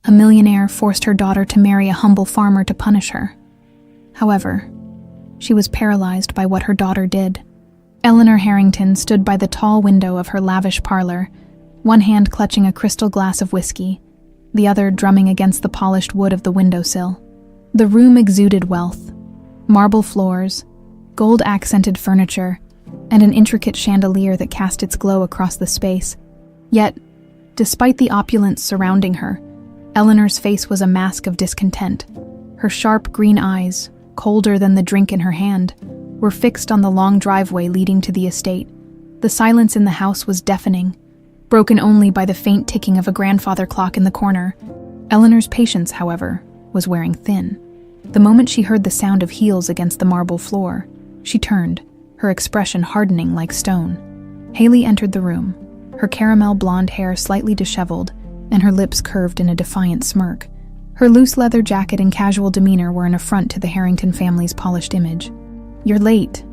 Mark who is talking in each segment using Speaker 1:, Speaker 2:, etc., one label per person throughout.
Speaker 1: A millionaire forced her daughter to marry a humble farmer to punish her. However, she was paralyzed by what her daughter did. Eleanor Harrington stood by the tall window of her lavish parlor, one hand clutching a crystal glass of whiskey, the other drumming against the polished wood of the windowsill. The room exuded wealth: marble floors, gold-accented furniture, and an intricate chandelier that cast its glow across the space. Yet, despite the opulence surrounding her, Eleanor's face was a mask of discontent. Her sharp green eyes, colder than the drink in her hand, were fixed on the long driveway leading to the estate. The silence in the house was deafening, broken only by the faint ticking of a grandfather clock in the corner. Eleanor's patience, however, was wearing thin. The moment she heard the sound of heels against the marble floor, she turned, her expression hardening like stone. Haley entered the room, her caramel blonde hair slightly disheveled and her lips curved in a defiant smirk. Her loose leather jacket and casual demeanor were an affront to the Harrington family's polished image. "You're late,"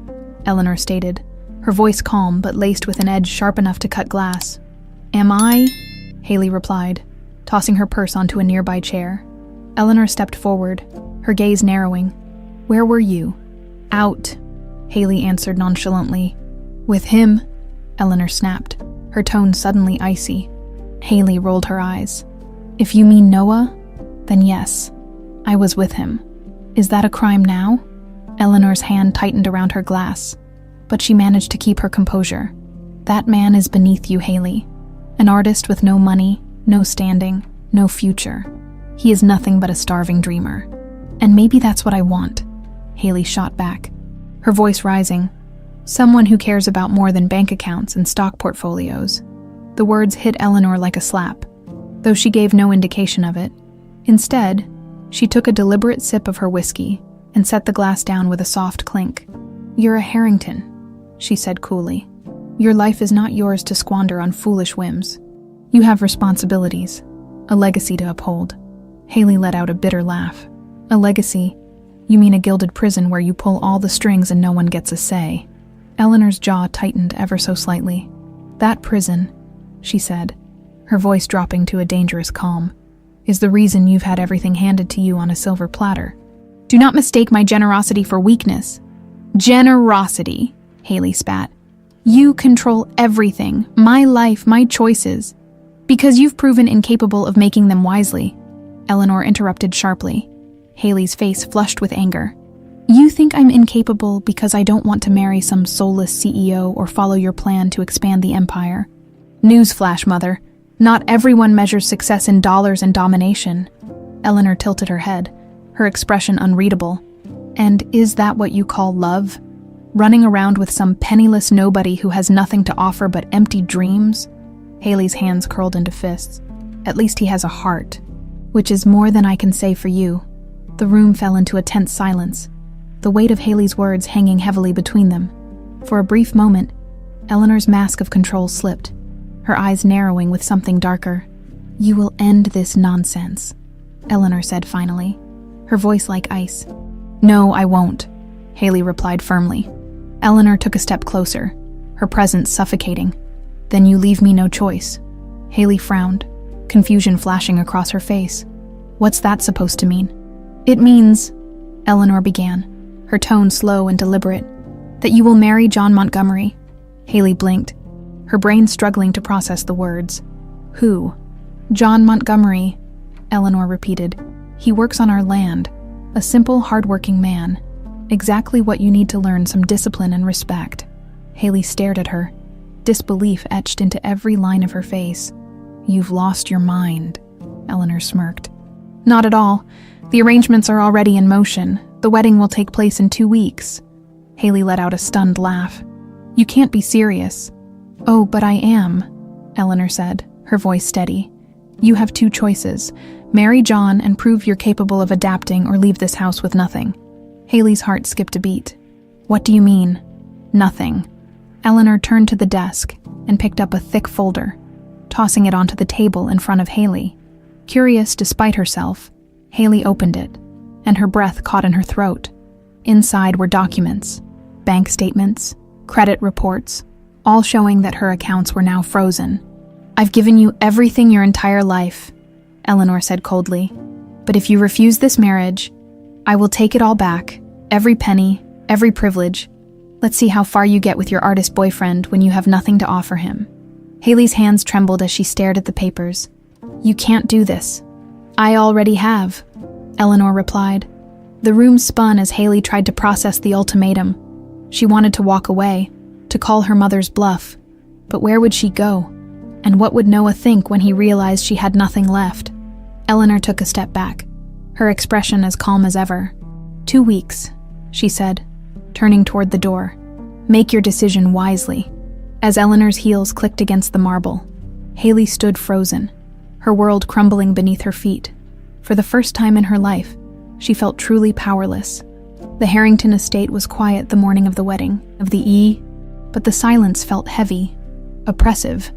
Speaker 1: Eleanor stated, her voice calm but laced with an edge sharp enough to cut glass. "Am I?" Haley replied, tossing her purse onto a nearby chair. Eleanor stepped forward, her gaze narrowing. "Where were you?" "Out," Haley answered nonchalantly. "With him?" Eleanor snapped, her tone suddenly icy. Haley rolled her eyes. "If you mean Noah, then yes, I was with him. Is that a crime now?" Eleanor's hand tightened around her glass, but she managed to keep her composure. "That man is beneath you, Haley. An artist with no money, no standing, no future. He is nothing but a starving dreamer. And maybe that's what I want," Haley shot back, her voice rising. "Someone who cares about more than bank accounts and stock portfolios." The words hit Eleanor like a slap, though she gave no indication of it. Instead, she took a deliberate sip of her whiskey and set the glass down with a soft clink. "You're a Harrington," she said coolly. "Your life is not yours to squander on foolish whims. You have responsibilities, a legacy to uphold." Haley let out a bitter laugh. "A legacy? You mean a gilded prison where you pull all the strings and no one gets a say?" Eleanor's jaw tightened ever so slightly. "That prison," she said, her voice dropping to a dangerous calm, "is the reason you've had everything handed to you on a silver platter. Do not mistake my generosity for weakness." "Generosity," Haley spat. "You control everything, my life, my choices, because you've proven incapable of making them wisely," Eleanor interrupted sharply, Haley's face flushed with anger. "You think I'm incapable because I don't want to marry some soulless CEO or follow your plan to expand the empire. Newsflash, mother. Not everyone measures success in dollars and domination." Eleanor tilted her head, her expression unreadable. "And is that what you call love? Running around with some penniless nobody who has nothing to offer but empty dreams?" Haley's hands curled into fists. "At least he has a heart, which is more than I can say for you." The room fell into a tense silence, the weight of Haley's words hanging heavily between them. For a brief moment, Eleanor's mask of control slipped, her eyes narrowing with something darker. "You will end this nonsense," Eleanor said finally, her voice like ice. "No, I won't," Haley replied firmly. Eleanor took a step closer, her presence suffocating. "Then you leave me no choice." Haley frowned, confusion flashing across her face. "What's that supposed to mean?" "It means," Eleanor began, her tone slow and deliberate, "that you will marry John Montgomery." Haley blinked, her brain struggling to process the words. "Who?" "John Montgomery," Eleanor repeated. "He works on our land, a simple, hard-working man. Exactly what you need to learn some discipline and respect." Haley stared at her, disbelief etched into every line of her face. "You've lost your mind," Eleanor smirked. "Not at all. The arrangements are already in motion. The wedding will take place in 2 weeks." Haley let out a stunned laugh. "You can't be serious." "Oh, but I am," Eleanor said, her voice steady. "You have 2 choices. Marry John and prove you're capable of adapting, or leave this house with nothing." Haley's heart skipped a beat. "What do you mean, nothing?" Eleanor turned to the desk and picked up a thick folder, tossing it onto the table in front of Haley. Curious despite herself, Haley opened it, and her breath caught in her throat. Inside were documents, bank statements, credit reports, all showing that her accounts were now frozen. "I've given you everything your entire life," Eleanor said coldly. "But if you refuse this marriage, I will take it all back. Every penny, every privilege. Let's see how far you get with your artist boyfriend when you have nothing to offer him." Haley's hands trembled as she stared at the papers. "You can't do this." "I already have," Eleanor replied. The room spun as Haley tried to process the ultimatum. She wanted to walk away, to call her mother's bluff. But where would she go? And what would Noah think when he realized she had nothing left? Eleanor took a step back, her expression as calm as ever. 2 weeks, she said, turning toward the door. "Make your decision wisely." As Eleanor's heels clicked against the marble, Haley stood frozen, her world crumbling beneath her feet. For the first time in her life, she felt truly powerless. The Harrington estate was quiet the morning of the wedding, but the silence felt heavy, oppressive,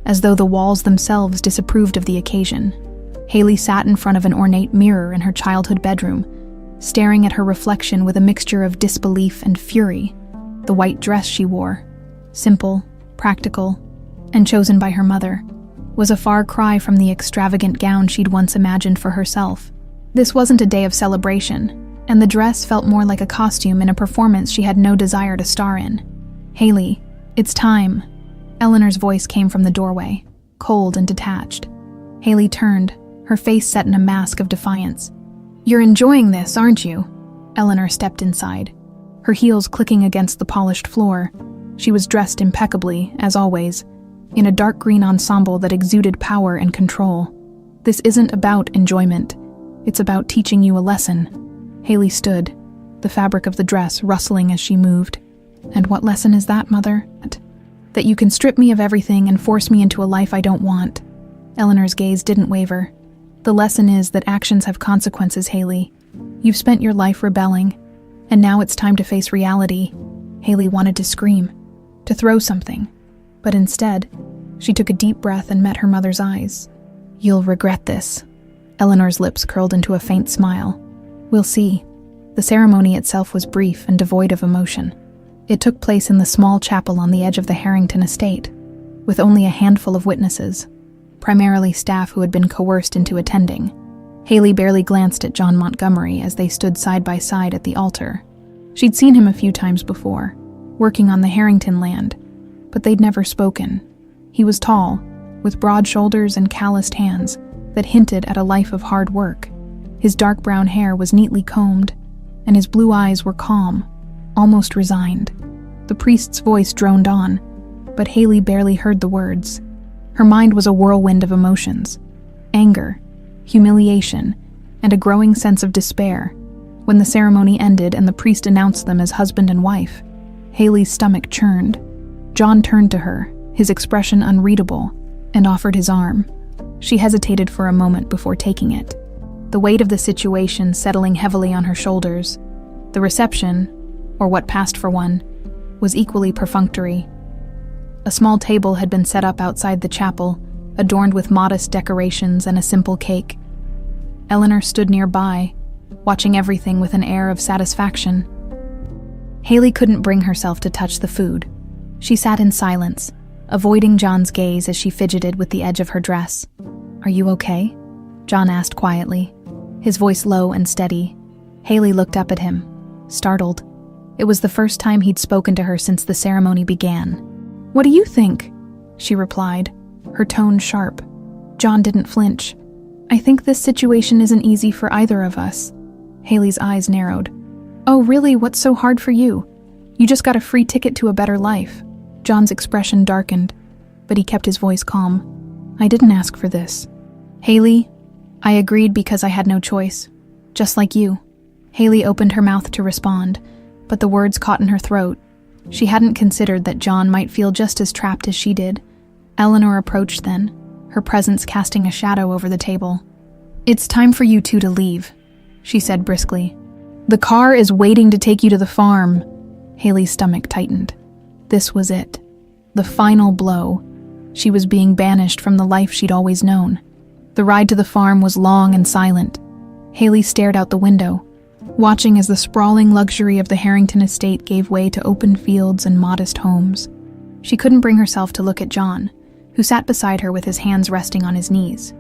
Speaker 1: as though the walls themselves disapproved of the occasion. Haley sat in front of an ornate mirror in her childhood bedroom, staring at her reflection with a mixture of disbelief and fury. The white dress she wore, simple, practical, and chosen by her mother, was a far cry from the extravagant gown she'd once imagined for herself. This wasn't a day of celebration, and the dress felt more like a costume in a performance she had no desire to star in. "Haley, it's time." Eleanor's voice came from the doorway, cold and detached. Haley turned, her face set in a mask of defiance. "You're enjoying this, aren't you?" Eleanor stepped inside, her heels clicking against the polished floor. She was dressed impeccably, as always, in a dark green ensemble that exuded power and control. "This isn't about enjoyment. It's about teaching you a lesson." Haley stood, the fabric of the dress rustling as she moved. "And what lesson is that, Mother?" "That you can strip me of everything and force me into a life I don't want." Eleanor's gaze didn't waver. "The lesson is that actions have consequences, Haley. You've spent your life rebelling, and now it's time to face reality." Haley wanted to scream, to throw something, but instead, she took a deep breath and met her mother's eyes. "You'll regret this." Eleanor's lips curled into a faint smile. "We'll see." The ceremony itself was brief and devoid of emotion. It took place in the small chapel on the edge of the Harrington estate, with only a handful of witnesses, primarily staff who had been coerced into attending. Haley barely glanced at John Montgomery as they stood side by side at the altar. She'd seen him a few times before, working on the Harrington land, but they'd never spoken. He was tall, with broad shoulders and calloused hands that hinted at a life of hard work. His dark brown hair was neatly combed, and his blue eyes were calm, almost resigned. The priest's voice droned on, but Haley barely heard the words. Her mind was a whirlwind of emotions: anger, humiliation, and a growing sense of despair. When the ceremony ended and the priest announced them as husband and wife, Haley's stomach churned. John turned to her, his expression unreadable, and offered his arm. She hesitated for a moment before taking it, the weight of the situation settling heavily on her shoulders. The reception, or what passed for one, was equally perfunctory. A small table had been set up outside the chapel, adorned with modest decorations and a simple cake. Eleanor stood nearby, watching everything with an air of satisfaction. Haley couldn't bring herself to touch the food. She sat in silence, avoiding John's gaze as she fidgeted with the edge of her dress. "Are you okay?" John asked quietly, his voice low and steady. Haley looked up at him, startled. It was the first time he'd spoken to her since the ceremony began. "What do you think?" she replied, her tone sharp. John didn't flinch. "I think this situation isn't easy for either of us." Haley's eyes narrowed. "Oh, really? What's so hard for you? You just got a free ticket to a better life." John's expression darkened, but he kept his voice calm. "I didn't ask for this, Haley. I agreed because I had no choice. Just like you." Haley opened her mouth to respond, but the words caught in her throat. She hadn't considered that John might feel just as trapped as she did. Eleanor approached then, her presence casting a shadow over the table. "It's time for you two to leave," she said briskly. "The car is waiting to take you to the farm." Haley's stomach tightened. This was it. The final blow. She was being banished from the life she'd always known. The ride to the farm was long and silent. Haley stared out the window, watching as the sprawling luxury of the Harrington estate gave way to open fields and modest homes. She couldn't bring herself to look at John, who sat beside her with his hands resting on his knees.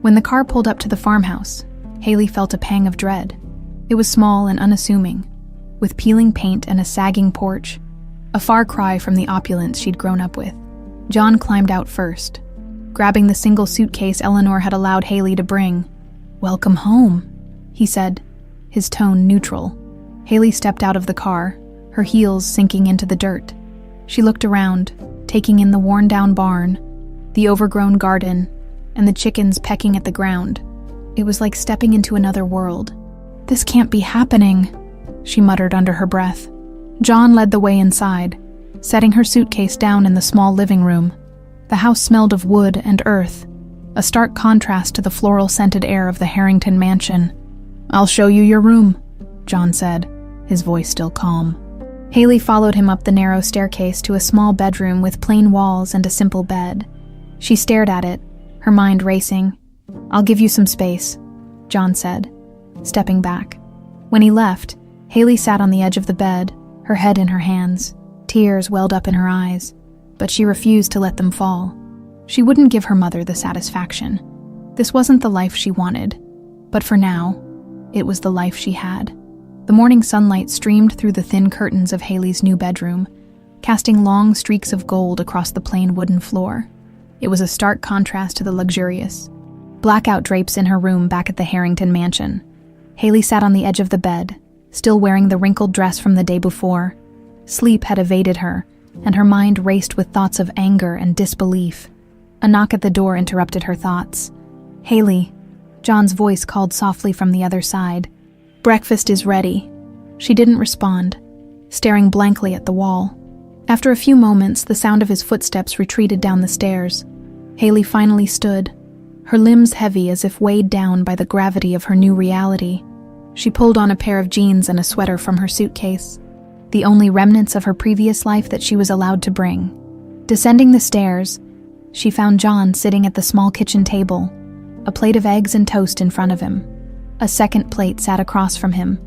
Speaker 1: When the car pulled up to the farmhouse, Haley felt a pang of dread. It was small and unassuming, with peeling paint and a sagging porch, a far cry from the opulence she'd grown up with. John climbed out first, grabbing the single suitcase Eleanor had allowed Haley to bring. "Welcome home," he said, his tone neutral. Haley stepped out of the car, her heels sinking into the dirt. She looked around, taking in the worn-down barn, the overgrown garden, and the chickens pecking at the ground. It was like stepping into another world. "This can't be happening," she muttered under her breath. John led the way inside, setting her suitcase down in the small living room. The house smelled of wood and earth, a stark contrast to the floral-scented air of the Harrington mansion. "I'll show you your room," John said, his voice still calm. Haley followed him up the narrow staircase to a small bedroom with plain walls and a simple bed. She stared at it, her mind racing. "I'll give you some space," John said, stepping back. When he left, Haley sat on the edge of the bed, her head in her hands. Tears welled up in her eyes, but she refused to let them fall. She wouldn't give her mother the satisfaction. This wasn't the life she wanted, but for now, it was the life she had. The morning sunlight streamed through the thin curtains of Haley's new bedroom, casting long streaks of gold across the plain wooden floor. It was a stark contrast to the luxurious blackout drapes in her room back at the Harrington mansion. Haley sat on the edge of the bed, still wearing the wrinkled dress from the day before. Sleep had evaded her, and her mind raced with thoughts of anger and disbelief. A knock at the door interrupted her thoughts. "Haley," John's voice called softly from the other side. "Breakfast is ready." She didn't respond, staring blankly at the wall. After a few moments, the sound of his footsteps retreated down the stairs. Haley finally stood, her limbs heavy as if weighed down by the gravity of her new reality. She pulled on a pair of jeans and a sweater from her suitcase, the only remnants of her previous life that she was allowed to bring. Descending the stairs, she found John sitting at the small kitchen table, a plate of eggs and toast in front of him. A second plate sat across from him,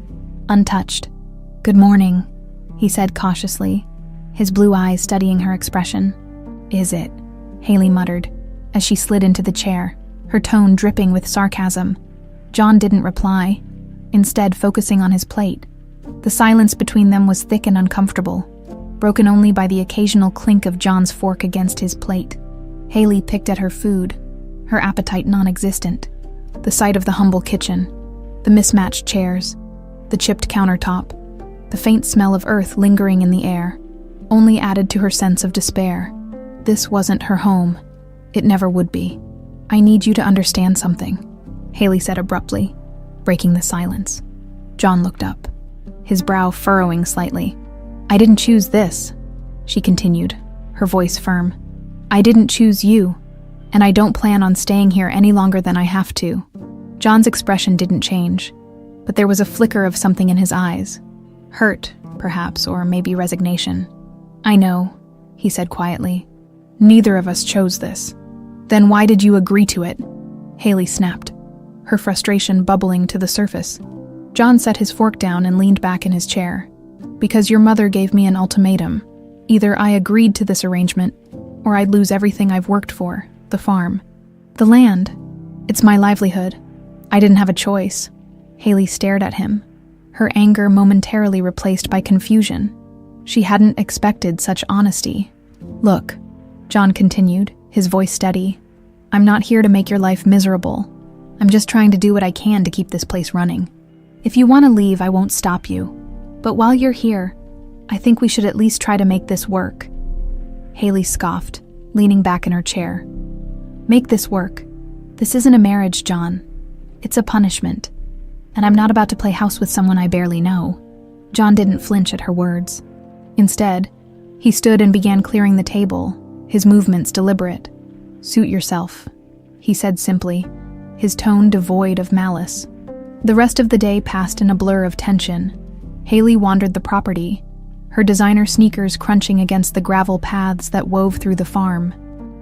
Speaker 1: untouched. "Good morning," he said cautiously, his blue eyes studying her expression. "Is it?" Haley muttered, as she slid into the chair, her tone dripping with sarcasm. John didn't reply, instead focusing on his plate. The silence between them was thick and uncomfortable, broken only by the occasional clink of John's fork against his plate. Haley picked at her food, her appetite non-existent. The sight of the humble kitchen, the mismatched chairs, the chipped countertop, the faint smell of earth lingering in the air, only added to her sense of despair. This wasn't her home. It never would be. "I need you to understand something," Haley said abruptly, breaking the silence. John looked up, his brow furrowing slightly. "I didn't choose this," she continued, her voice firm. "I didn't choose you, and I don't plan on staying here any longer than I have to." John's expression didn't change, but there was a flicker of something in his eyes. Hurt, perhaps, or maybe resignation. "I know," he said quietly. "Neither of us chose this." "Then why did you agree to it?" Haley snapped, her frustration bubbling to the surface. John set his fork down and leaned back in his chair. "Because your mother gave me an ultimatum. Either I agreed to this arrangement, or I'd lose everything I've worked for, the farm, the land. It's my livelihood. I didn't have a choice." Haley stared at him, her anger momentarily replaced by confusion. She hadn't expected such honesty. "Look," John continued, his voice steady, "I'm not here to make your life miserable. I'm just trying to do what I can to keep this place running. If you want to leave, I won't stop you. But while you're here, I think we should at least try to make this work." Haley scoffed, leaning back in her chair. "Make this work? This isn't a marriage, John. It's a punishment. And I'm not about to play house with someone I barely know." John didn't flinch at her words. Instead, he stood and began clearing the table, his movements deliberate. "Suit yourself," he said simply, his tone devoid of malice. The rest of the day passed in a blur of tension. Haley wandered the property, her designer sneakers crunching against the gravel paths that wove through the farm.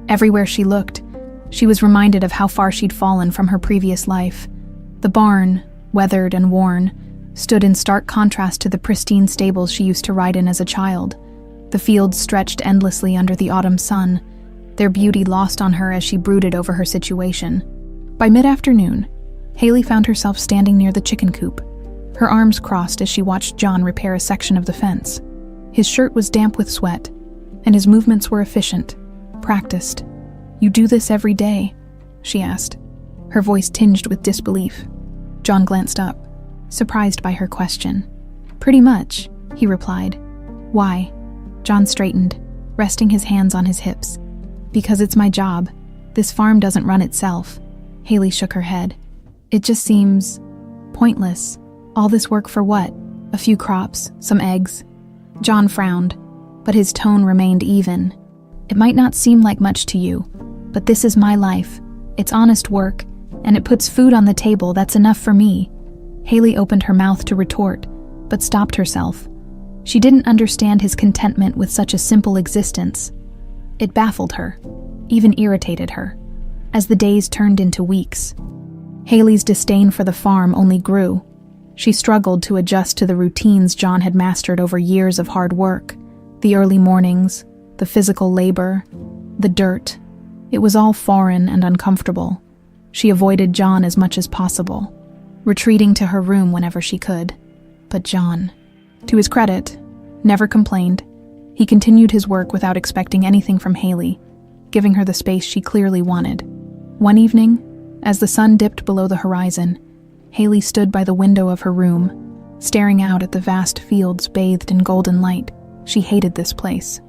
Speaker 1: Everywhere she looked, she was reminded of how far she'd fallen from her previous life. The barn, weathered and worn, stood in stark contrast to the pristine stables she used to ride in as a child. The fields stretched endlessly under the autumn sun, their beauty lost on her as she brooded over her situation. By mid-afternoon, Haley found herself standing near the chicken coop, her arms crossed as she watched John repair a section of the fence. His shirt was damp with sweat, and his movements were efficient, practiced. "You do this every day?" she asked, her voice tinged with disbelief. John glanced up, surprised by her question. "Pretty much," he replied. "Why?" John straightened, resting his hands on his hips. "Because it's my job. This farm doesn't run itself." Haley shook her head. "It just seems pointless. All this work for what? A few crops, some eggs?" John frowned, but his tone remained even. "It might not seem like much to you, but this is my life. It's honest work, and it puts food on the table. That's enough for me." Haley opened her mouth to retort, but stopped herself. She didn't understand his contentment with such a simple existence. It baffled her, even irritated her, as the days turned into weeks. Haley's disdain for the farm only grew. She struggled to adjust to the routines John had mastered over years of hard work. The early mornings, the physical labor, the dirt. It was all foreign and uncomfortable. She avoided John as much as possible, retreating to her room whenever she could. But John, to his credit, never complained. He continued his work without expecting anything from Haley, giving her the space she clearly wanted. One evening, as the sun dipped below the horizon, Haley stood by the window of her room, staring out at the vast fields bathed in golden light. She hated this place,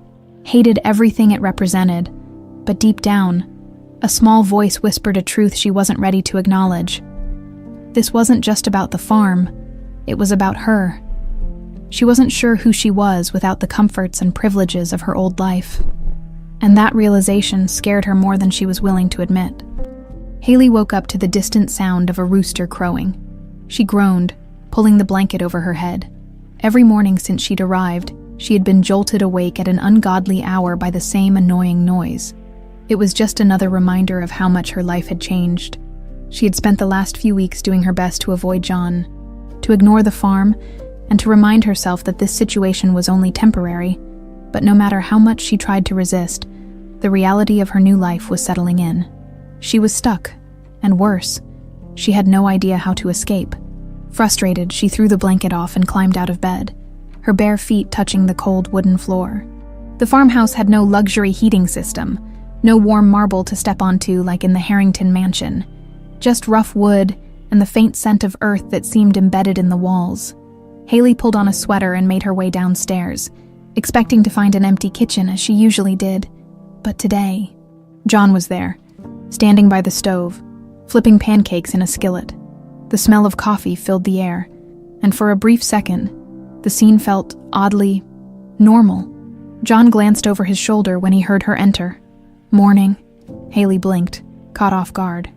Speaker 1: hated everything it represented, but deep down, a small voice whispered a truth she wasn't ready to acknowledge. This wasn't just about the farm, it was about her. She wasn't sure who she was without the comforts and privileges of her old life, and that realization scared her more than she was willing to admit. Haley woke up to the distant sound of a rooster crowing. She groaned, pulling the blanket over her head. Every morning since she'd arrived, she had been jolted awake at an ungodly hour by the same annoying noise. It was just another reminder of how much her life had changed. She had spent the last few weeks doing her best to avoid John, to ignore the farm, and to remind herself that this situation was only temporary. But no matter how much she tried to resist, the reality of her new life was settling in. She was stuck, and worse, she had no idea how to escape. Frustrated, she threw the blanket off and climbed out of bed, her bare feet touching the cold wooden floor. The farmhouse had no luxury heating system, no warm marble to step onto like in the Harrington mansion, just rough wood and the faint scent of earth that seemed embedded in the walls. Haley pulled on a sweater and made her way downstairs, expecting to find an empty kitchen as she usually did. But today, John was there, standing by the stove, flipping pancakes in a skillet. The smell of coffee filled the air, and for a brief second, the scene felt oddly normal. John glanced over his shoulder when he heard her enter. "Morning." Haley blinked, caught off guard.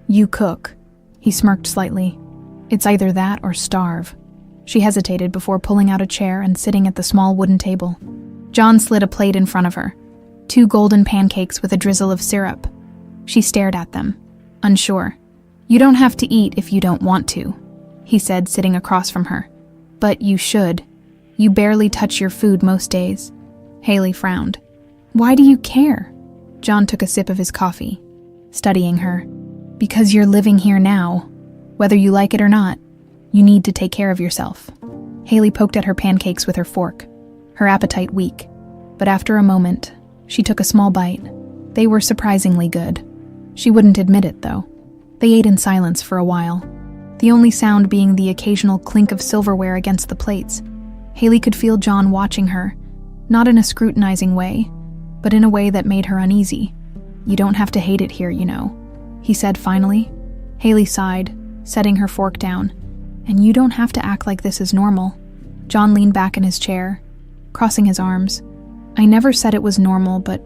Speaker 1: "You cook." He smirked slightly. "It's either that or starve." She hesitated before pulling out a chair and sitting at the small wooden table. John slid a plate in front of her, 2 golden pancakes with a drizzle of syrup. She stared at them, unsure. "You don't have to eat if you don't want to," he said, sitting across from her. "But you should. You barely touch your food most days." Haley frowned. "Why do you care?" John took a sip of his coffee, studying her. "Because you're living here now. Whether you like it or not, you need to take care of yourself." Haley poked at her pancakes with her fork, her appetite weak. But after a moment, she took a small bite. They were surprisingly good. She wouldn't admit it, though. They ate in silence for a while, the only sound being the occasional clink of silverware against the plates. Haley could feel John watching her, not in a scrutinizing way, but in a way that made her uneasy. "You don't have to hate it here, you know," he said finally. Haley sighed, setting her fork down. "And you don't have to act like this is normal." John leaned back in his chair, crossing his arms. "I never said it was normal, but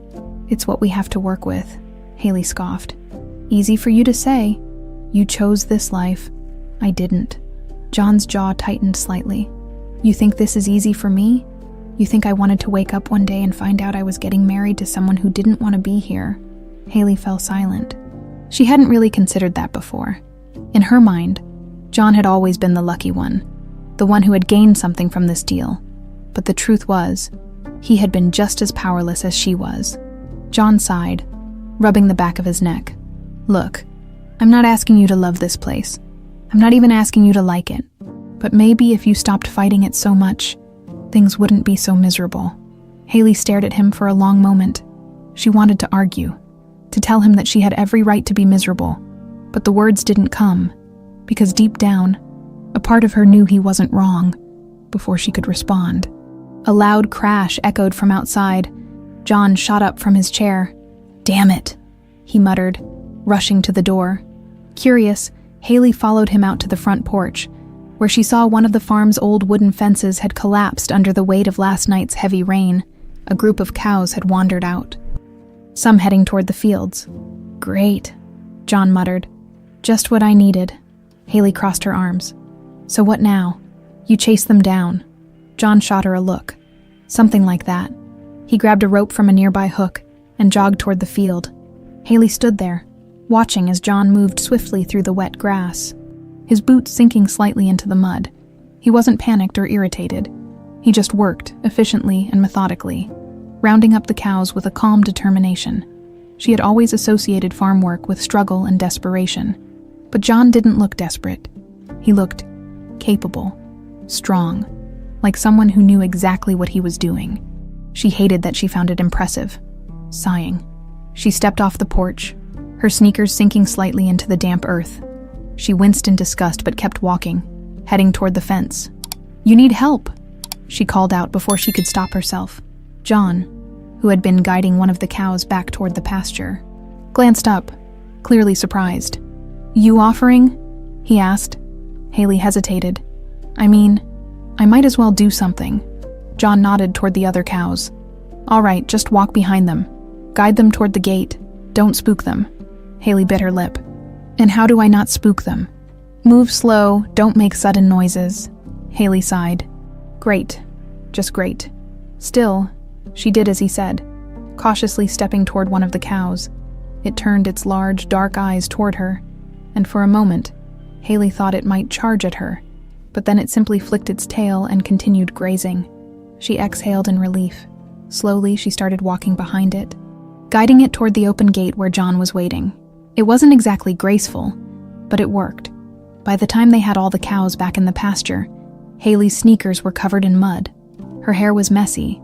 Speaker 1: it's what we have to work with," Haley scoffed. "Easy for you to say. You chose this life. I didn't." John's jaw tightened slightly. "You think this is easy for me? You think I wanted to wake up one day and find out I was getting married to someone who didn't want to be here?" Haley fell silent. She hadn't really considered that before. In her mind, John had always been the lucky one, the one who had gained something from this deal. But the truth was, he had been just as powerless as she was. John sighed, rubbing the back of his neck. "Look, I'm not asking you to love this place. I'm not even asking you to like it. But maybe if you stopped fighting it so much, things wouldn't be so miserable." Haley stared at him for a long moment. She wanted to argue, to tell him that she had every right to be miserable, but the words didn't come, because deep down, a part of her knew he wasn't wrong before she could respond. A loud crash echoed from outside. John shot up from his chair. "Damn it," he muttered, rushing to the door. Curious, Haley followed him out to the front porch, where she saw one of the farm's old wooden fences had collapsed under the weight of last night's heavy rain. A group of cows had wandered out, some heading toward the fields. "Great," John muttered. "Just what I needed." Haley crossed her arms. "So what now? You chase them down?" John shot her a look. "Something like that." He grabbed a rope from a nearby hook and jogged toward the field. Haley stood there, watching as John moved swiftly through the wet grass, his boots sinking slightly into the mud. He wasn't panicked or irritated. He just worked, efficiently and methodically, rounding up the cows with a calm determination. She had always associated farm work with struggle and desperation. But John didn't look desperate. He looked capable, strong, like someone who knew exactly what he was doing. She hated that she found it impressive. Sighing, she stepped off the porch, her sneakers sinking slightly into the damp earth. She winced in disgust but kept walking, heading toward the fence. "You need help," she called out before she could stop herself. John, who had been guiding one of the cows back toward the pasture, glanced up, clearly surprised. "You offering?" he asked. Haley hesitated. I might as well do something." John nodded toward the other cows. "All right, just walk behind them. Guide them toward the gate. Don't spook them." Haley bit her lip. "And how do I not spook them?" "Move slow, don't make sudden noises." Haley sighed. "Great. Just great." Still, she did as he said, cautiously stepping toward one of the cows. It turned its large, dark eyes toward her, and for a moment, Haley thought it might charge at her, but then it simply flicked its tail and continued grazing. She exhaled in relief. Slowly, she started walking behind it, guiding it toward the open gate where John was waiting. It wasn't exactly graceful, but it worked. By the time they had all the cows back in the pasture, Haley's sneakers were covered in mud. Her hair was messy,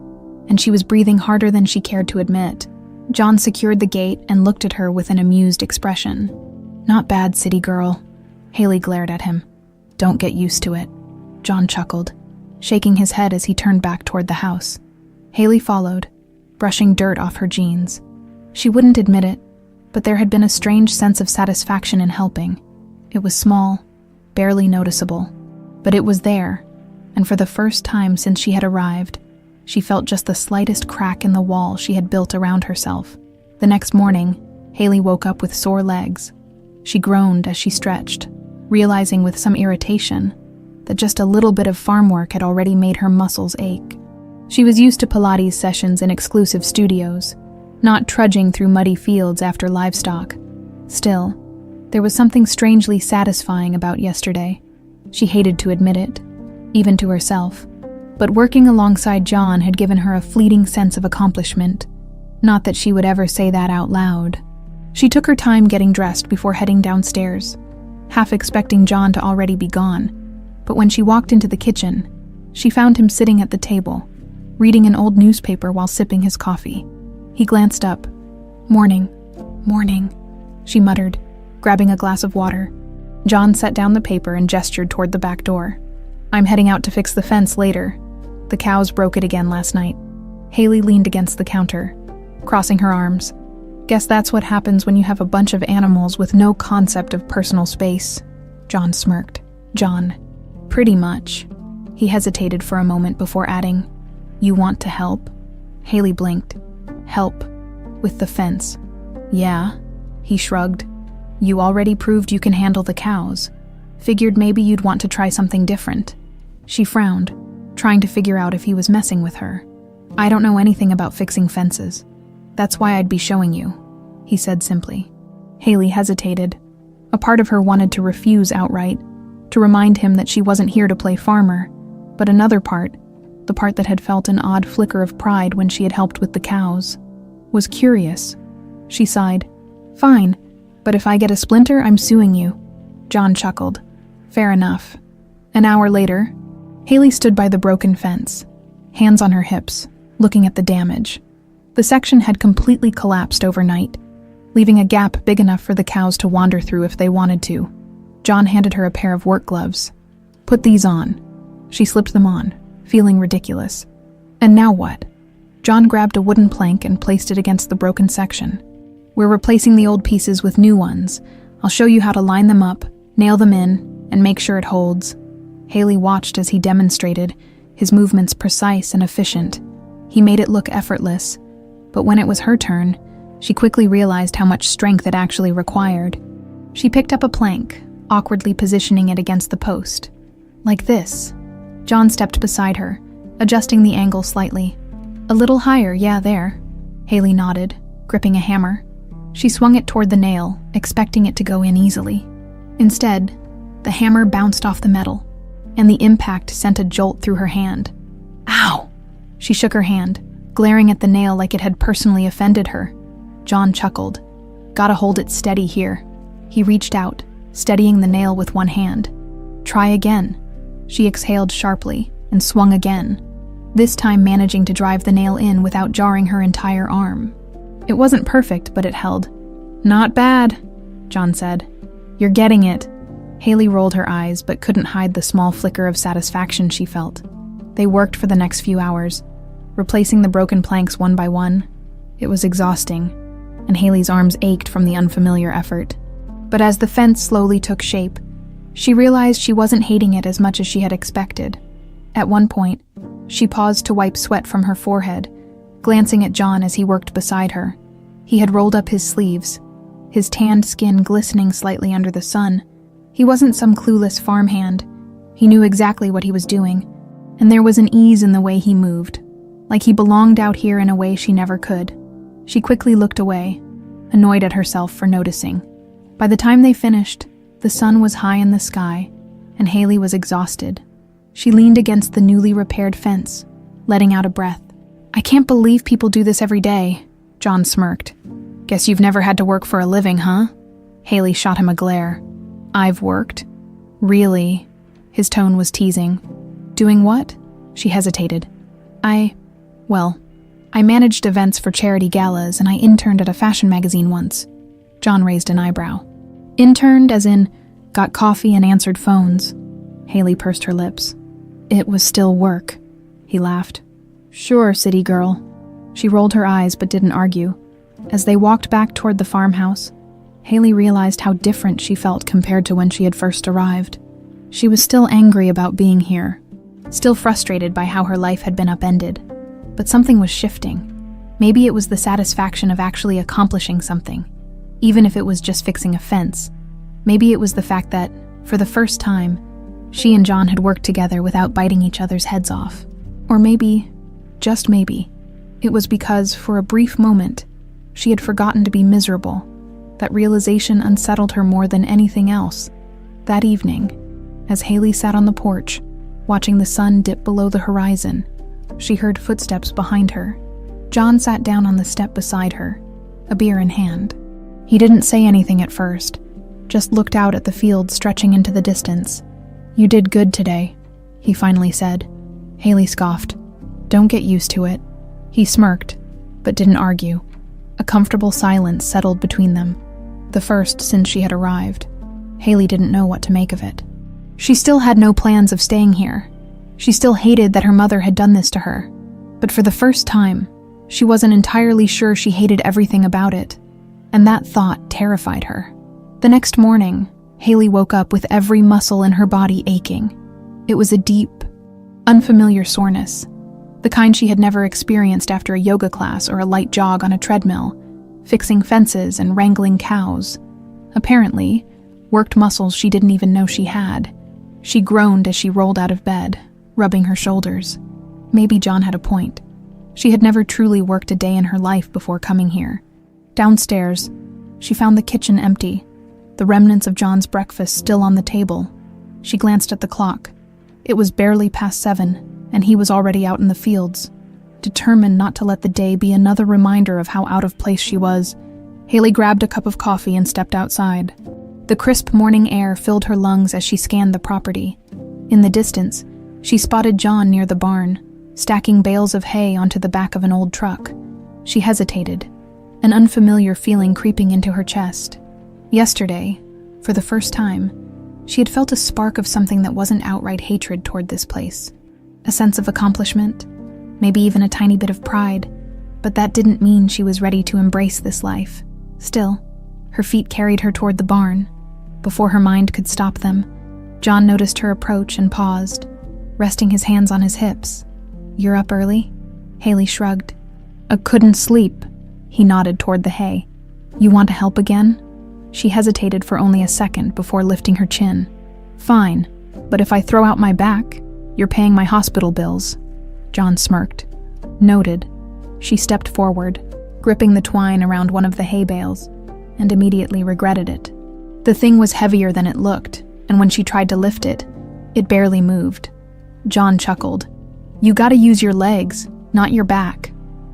Speaker 1: and she was breathing harder than she cared to admit. John secured the gate and looked at her with an amused expression. "Not bad, city girl." Haley glared at him. "Don't get used to it." John chuckled, shaking his head as he turned back toward the house. Haley followed, brushing dirt off her jeans. She wouldn't admit it, but there had been a strange sense of satisfaction in helping. It was small, barely noticeable, but it was there, and for the first time since she had arrived, she felt just the slightest crack in the wall she had built around herself. The next morning, Haley woke up with sore legs. She groaned as she stretched, realizing with some irritation that just a little bit of farm work had already made her muscles ache. She was used to Pilates sessions in exclusive studios, not trudging through muddy fields after livestock. Still, there was something strangely satisfying about yesterday. She hated to admit it, even to herself. But working alongside John had given her a fleeting sense of accomplishment. Not that she would ever say that out loud. She took her time getting dressed before heading downstairs, half expecting John to already be gone. But when she walked into the kitchen, she found him sitting at the table, reading an old newspaper while sipping his coffee. He glanced up. "Morning, morning," she muttered, grabbing a glass of water. John set down the paper and gestured toward the back door. "I'm heading out to fix the fence later. The cows broke it again last night." Haley leaned against the counter, crossing her arms. "Guess that's what happens when you have a bunch of animals with no concept of personal space." John smirked. "John, pretty much." He hesitated for a moment before adding, "You want to help?" Haley blinked. "Help? With the fence?" "Yeah," he shrugged. "You already proved you can handle the cows. Figured maybe you'd want to try something different." She frowned, trying to figure out if he was messing with her. "I don't know anything about fixing fences. That's why I'd be showing you," he said simply. Haley hesitated. A part of her wanted to refuse outright, to remind him that she wasn't here to play farmer, but another part, the part that had felt an odd flicker of pride when she had helped with the cows, was curious. She sighed. "Fine, But if I get a splinter, I'm suing you. John chuckled. Fair enough. An hour later, Haley stood by the broken fence, hands on her hips, looking at the damage. The section had completely collapsed overnight, leaving a gap big enough for the cows to wander through if they wanted to. John handed her a pair of work gloves. Put these on. She slipped them on, feeling ridiculous. And now what? John grabbed a wooden plank and placed it against the broken section. We're replacing the old pieces with new ones. I'll show you how to line them up, nail them in, and make sure it holds. Haley watched as he demonstrated, his movements precise and efficient. He made it look effortless, but when it was her turn, she quickly realized how much strength it actually required. She picked up a plank, awkwardly positioning it against the post. Like this. John stepped beside her, adjusting the angle slightly. A little higher, yeah, there. Haley nodded, gripping a hammer. She swung it toward the nail, expecting it to go in easily. Instead, the hammer bounced off the metal, and the impact sent a jolt through her hand. Ow! She shook her hand, glaring at the nail like it had personally offended her. John chuckled. Gotta hold it steady here. He reached out, steadying the nail with one hand. Try again. She exhaled sharply and swung again, this time managing to drive the nail in without jarring her entire arm. It wasn't perfect, but it held. Not bad, John said. You're getting it. Haley rolled her eyes but couldn't hide the small flicker of satisfaction she felt. They worked for the next few hours, replacing the broken planks one by one. It was exhausting, and Haley's arms ached from the unfamiliar effort. But as the fence slowly took shape, she realized she wasn't hating it as much as she had expected. At one point, she paused to wipe sweat from her forehead, glancing at John as he worked beside her. He had rolled up his sleeves, his tanned skin glistening slightly under the sun. He wasn't some clueless farmhand. He knew exactly what he was doing, and there was an ease in the way he moved, like he belonged out here in a way she never could. She quickly looked away, annoyed at herself for noticing. By the time they finished, the sun was high in the sky, and Haley was exhausted. She leaned against the newly repaired fence, letting out a breath. I can't believe people do this every day, John smirked. Guess you've never had to work for a living, huh? Haley shot him a glare. I've worked? Really? His tone was teasing. Doing what? She hesitated. I managed events for charity galas and I interned at a fashion magazine once. John raised an eyebrow. Interned as in, got coffee and answered phones. Haley pursed her lips. It was still work. He laughed. Sure, city girl. She rolled her eyes but didn't argue. As they walked back toward the farmhouse, Haley realized how different she felt compared to when she had first arrived. She was still angry about being here, still frustrated by how her life had been upended. But something was shifting. Maybe it was the satisfaction of actually accomplishing something, even if it was just fixing a fence. Maybe it was the fact that, for the first time, she and John had worked together without biting each other's heads off. Or maybe, just maybe, it was because, for a brief moment, she had forgotten to be miserable. That realization unsettled her more than anything else. That evening, as Haley sat on the porch, watching the sun dip below the horizon, she heard footsteps behind her. John sat down on the step beside her, a beer in hand. He didn't say anything at first, just looked out at the field stretching into the distance. You did good today, he finally said. Haley scoffed. Don't get used to it. He smirked, but didn't argue. A comfortable silence settled between them, the first since she had arrived. Haley didn't know what to make of it. She still had no plans of staying here. She still hated that her mother had done this to her. But for the first time, she wasn't entirely sure she hated everything about it, and that thought terrified her. The next morning, Haley woke up with every muscle in her body aching. It was a deep, unfamiliar soreness, the kind she had never experienced after a yoga class or a light jog on a treadmill, fixing fences and wrangling cows. Apparently, worked muscles she didn't even know she had. She groaned as she rolled out of bed, rubbing her shoulders. Maybe John had a point. She had never truly worked a day in her life before coming here. Downstairs, she found the kitchen empty, the remnants of John's breakfast still on the table. She glanced at the clock. It was barely past 7, and he was already out in the fields. Determined not to let the day be another reminder of how out of place she was, Haley grabbed a cup of coffee and stepped outside. The crisp morning air filled her lungs as she scanned the property. In the distance, she spotted John near the barn, stacking bales of hay onto the back of an old truck. She hesitated, an unfamiliar feeling creeping into her chest. Yesterday, for the first time, she had felt a spark of something that wasn't outright hatred toward this place. A sense of accomplishment, maybe even a tiny bit of pride, but that didn't mean she was ready to embrace this life. Still, her feet carried her toward the barn. Before her mind could stop them, John noticed her approach and paused, resting his hands on his hips. "You're up early?" Haley shrugged. "I couldn't sleep." He nodded toward the hay. "You want to help again?" She hesitated for only a second before lifting her chin. "Fine, but if I throw out my back, you're paying my hospital bills." John smirked. "Noted." She stepped forward, gripping the twine around one of the hay bales, and immediately regretted it. The thing was heavier than it looked, and when she tried to lift it, it barely moved. John chuckled. "You gotta use your legs, not your back."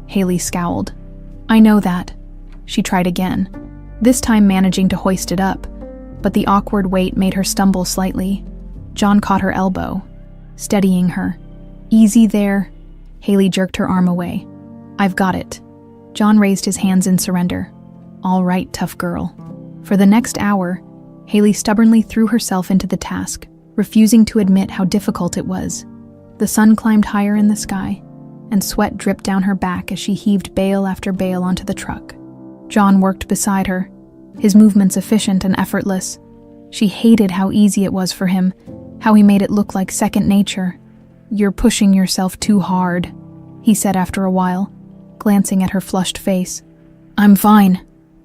Speaker 1: Haley scowled. "I know that." She tried again, this time managing to hoist it up, but the awkward weight made her stumble slightly. John caught her elbow, steadying her. "Easy there." Haley jerked her arm away. "I've got it." John raised his hands in surrender. "All right, tough girl." For the next hour, Haley stubbornly threw herself into the task, refusing to admit how difficult it was. The sun climbed higher in the sky, and sweat dripped down her back as she heaved bale after bale onto the truck. John worked beside her, his movements efficient and effortless. She hated how easy it was for him, how he made it look like second nature. "You're pushing yourself too hard," he said after a while, glancing at her flushed face. "I'm fine,"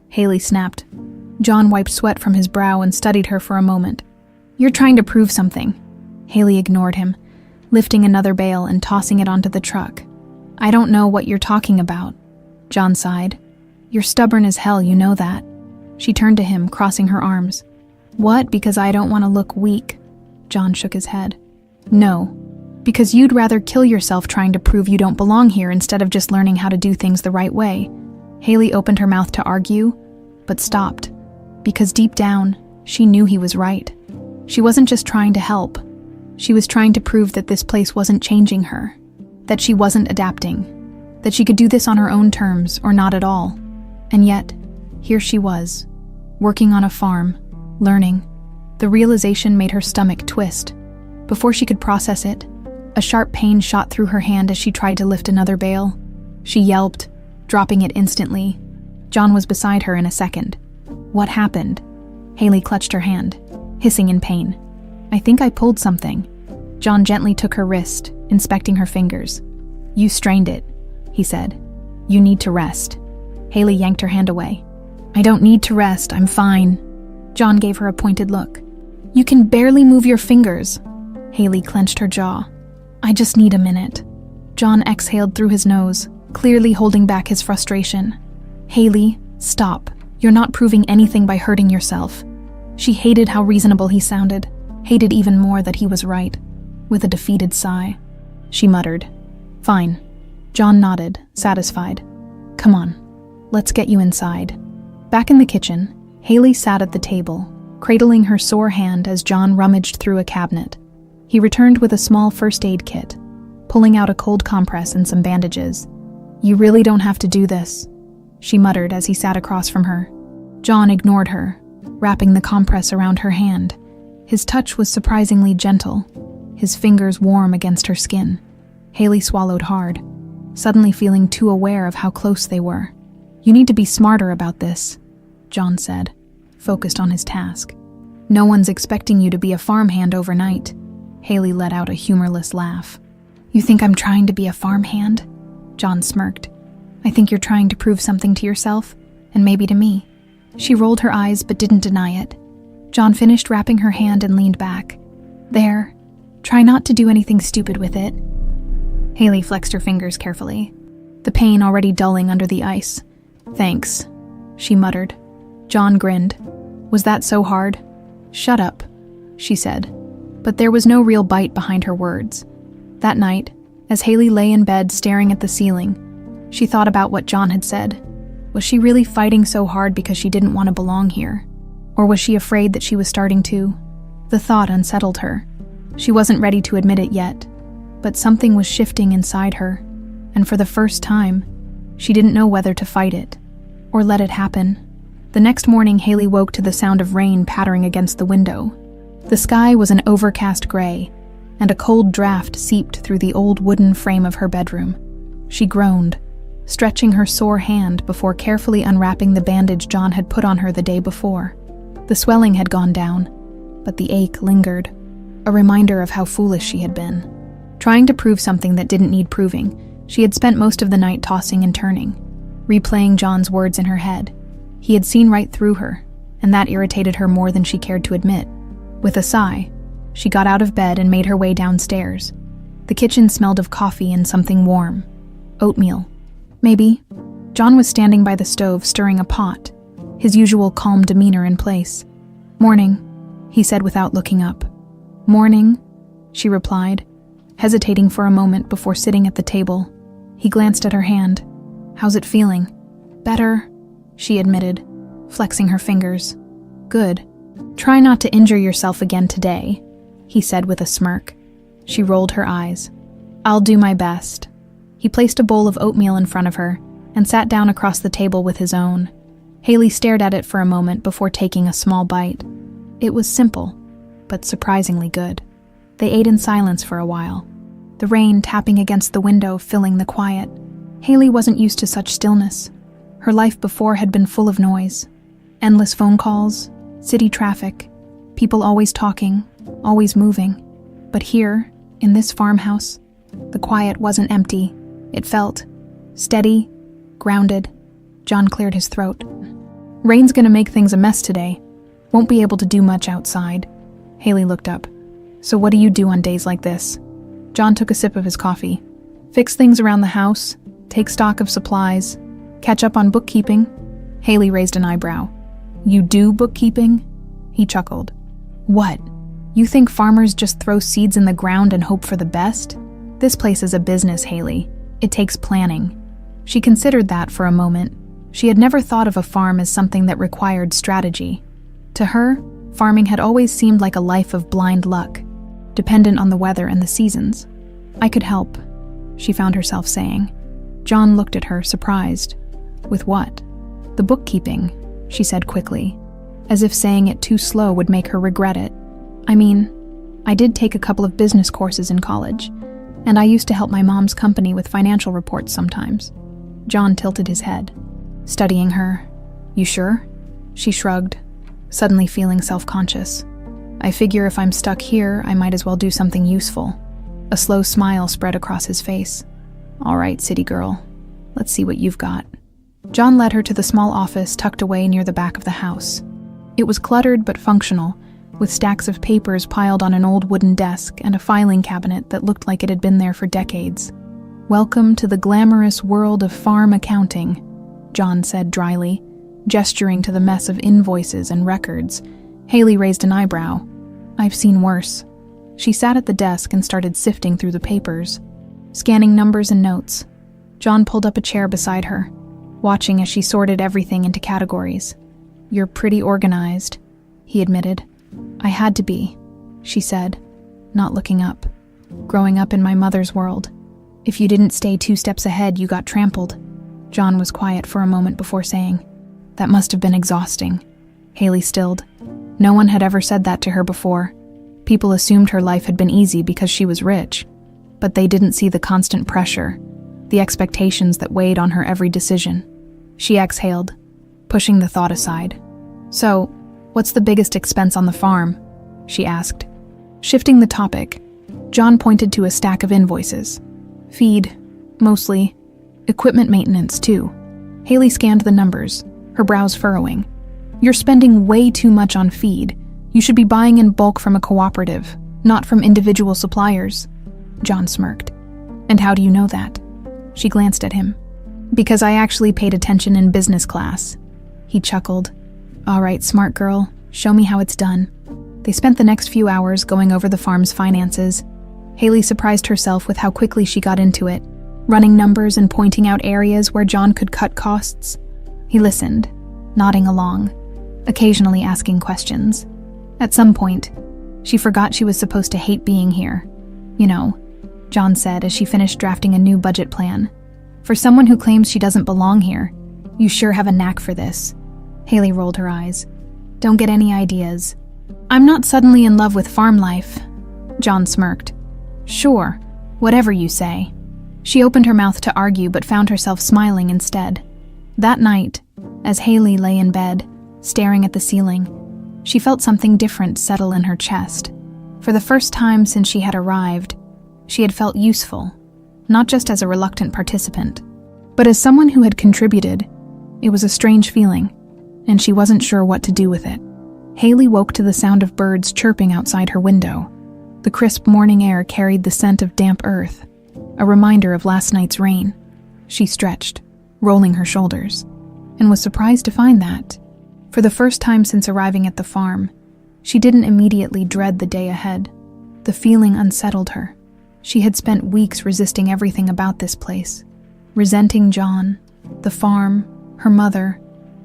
Speaker 1: Haley snapped. John wiped sweat from his brow and studied her for a moment. "You're trying to prove something." Haley ignored him, lifting another bale and tossing it onto the truck. "I don't know what you're talking about," John sighed. "You're stubborn as hell, you know that." She turned to him, crossing her arms. "What, because I don't want to look weak?" John shook his head. "No, because you'd rather kill yourself trying to prove you don't belong here instead of just learning how to do things the right way." Haley opened her mouth to argue, but stopped, because deep down, she knew he was right. She wasn't just trying to help. She was trying to prove that this place wasn't changing her, that she wasn't adapting, that she could do this on her own terms or not at all. And yet, here she was, working on a farm, learning. The realization made her stomach twist. Before she could process it, a sharp pain shot through her hand as she tried to lift another bale. She yelped, dropping it instantly. John was beside her in a second. "What happened?" Haley clutched her hand, hissing in pain. "I think I pulled something." John gently took her wrist, inspecting her fingers. "You strained it," he said. "You need to rest." Haley yanked her hand away. "I don't need to rest, I'm fine." John gave her a pointed look. "You can barely move your fingers." Haley clenched her jaw. "I just need a minute." John exhaled through his nose, clearly holding back his frustration. "Haley, stop. You're not proving anything by hurting yourself." She hated how reasonable he sounded, hated even more that he was right. With a defeated sigh, she muttered, "Fine." John nodded, satisfied. "Come on, let's get you inside." Back in the kitchen, Haley sat at the table, cradling her sore hand as John rummaged through a cabinet. He returned with a small first aid kit, pulling out a cold compress and some bandages. "You really don't have to do this," she muttered as he sat across from her. John ignored her, wrapping the compress around her hand. His touch was surprisingly gentle, his fingers warm against her skin. Haley swallowed hard, suddenly feeling too aware of how close they were. "You need to be smarter about this," John said, focused on his task. "No one's expecting you to be a farmhand overnight." Haley let out a humorless laugh. "You think I'm trying to be a farmhand?" John smirked. "I think you're trying to prove something to yourself, and maybe to me." She rolled her eyes but didn't deny it. John finished wrapping her hand and leaned back. "There, try not to do anything stupid with it." Haley flexed her fingers carefully, the pain already dulling under the ice. "Thanks," she muttered. John grinned. "Was that so hard?" "Shut up," she said. But there was no real bite behind her words. That night, as Haley lay in bed staring at the ceiling, she thought about what John had said. Was she really fighting so hard because she didn't want to belong here? Or was she afraid that she was starting to? The thought unsettled her. She wasn't ready to admit it yet, but something was shifting inside her, and for the first time, she didn't know whether to fight it or let it happen. The next morning, Haley woke to the sound of rain pattering against the window. The sky was an overcast gray, and a cold draft seeped through the old wooden frame of her bedroom. She groaned, stretching her sore hand before carefully unwrapping the bandage John had put on her the day before. The swelling had gone down, but the ache lingered, a reminder of how foolish she had been. Trying to prove something that didn't need proving, she had spent most of the night tossing and turning, replaying John's words in her head. He had seen right through her, and that irritated her more than she cared to admit. With a sigh, she got out of bed and made her way downstairs. The kitchen smelled of coffee and something warm. Oatmeal. Maybe. John was standing by the stove stirring a pot, his usual calm demeanor in place. "Morning," he said without looking up. "Morning," she replied, hesitating for a moment before sitting at the table. He glanced at her hand. "How's it feeling?" "Better," she admitted, flexing her fingers. "Good. Try not to injure yourself again today," he said with a smirk. She rolled her eyes. "I'll do my best." He placed a bowl of oatmeal in front of her and sat down across the table with his own. Haley stared at it for a moment before taking a small bite. It was simple, but surprisingly good. They ate in silence for a while, the rain tapping against the window filling the quiet. Haley wasn't used to such stillness. Her life before had been full of noise. Endless phone calls, city traffic, people always talking, always moving. But here, in this farmhouse, the quiet wasn't empty. It felt steady, grounded. John cleared his throat. "Rain's gonna make things a mess today. Won't be able to do much outside." Haley looked up. "So what do you do on days like this?" John took a sip of his coffee. "Fix things around the house, take stock of supplies, catch up on bookkeeping." Haley raised an eyebrow. "You do bookkeeping?" He chuckled. "What? You think farmers just throw seeds in the ground and hope for the best? This place is a business, Haley. It takes planning." She considered that for a moment. She had never thought of a farm as something that required strategy. To her, farming had always seemed like a life of blind luck, dependent on the weather and the seasons. "I could help," she found herself saying. John looked at her, surprised. "With what?" "The bookkeeping," she said quickly, as if saying it too slow would make her regret it. "I mean, I did take a couple of business courses in college, and I used to help my mom's company with financial reports sometimes." John tilted his head, studying her. "You sure?" She shrugged, suddenly feeling self-conscious. "I figure if I'm stuck here, I might as well do something useful." A slow smile spread across his face. "All right, city girl, let's see what you've got." John led her to the small office tucked away near the back of the house. It was cluttered but functional, with stacks of papers piled on an old wooden desk and a filing cabinet that looked like it had been there for decades. "Welcome to the glamorous world of farm accounting," John said dryly, gesturing to the mess of invoices and records. Haley raised an eyebrow. "I've seen worse." She sat at the desk and started sifting through the papers, scanning numbers and notes. John pulled up a chair beside her, watching as she sorted everything into categories. "You're pretty organized," he admitted. "I had to be," she said, not looking up. "Growing up in my mother's world. If you didn't stay 2 steps ahead, you got trampled." John was quiet for a moment before saying, "That must have been exhausting." Haley stilled. No one had ever said that to her before. People assumed her life had been easy because she was rich, but they didn't see the constant pressure, the expectations that weighed on her every decision. She exhaled, pushing the thought aside. "So, what's the biggest expense on the farm?" she asked. Shifting the topic, John pointed to a stack of invoices. "Feed, mostly. Equipment maintenance, too." Haley scanned the numbers, her brows furrowing. "You're spending way too much on feed. You should be buying in bulk from a cooperative, not from individual suppliers." John smirked. "And how do you know that?" She glanced at him. "Because I actually paid attention in business class." He chuckled. "All right, smart girl, show me how it's done." They spent the next few hours going over the farm's finances. Haley surprised herself with how quickly she got into it, running numbers and pointing out areas where John could cut costs. He listened, nodding along, occasionally asking questions. At some point, she forgot she was supposed to hate being here. You know, John said as she finished drafting a new budget plan. For someone who claims she doesn't belong here, you sure have a knack for this. Haley rolled her eyes. Don't get any ideas. I'm not suddenly in love with farm life. John smirked. Sure, whatever you say. She opened her mouth to argue but found herself smiling instead. That night, as Haley lay in bed, staring at the ceiling, she felt something different settle in her chest. For the first time since she had arrived, she had felt useful, not just as a reluctant participant, but as someone who had contributed. It was a strange feeling, and she wasn't sure what to do with it. Haley woke to the sound of birds chirping outside her window. The crisp morning air carried the scent of damp earth, a reminder of last night's rain. She stretched, rolling her shoulders, and was surprised to find that, for the first time since arriving at the farm, she didn't immediately dread the day ahead. The feeling unsettled her. She had spent weeks resisting everything about this place, resenting John, the farm, her mother,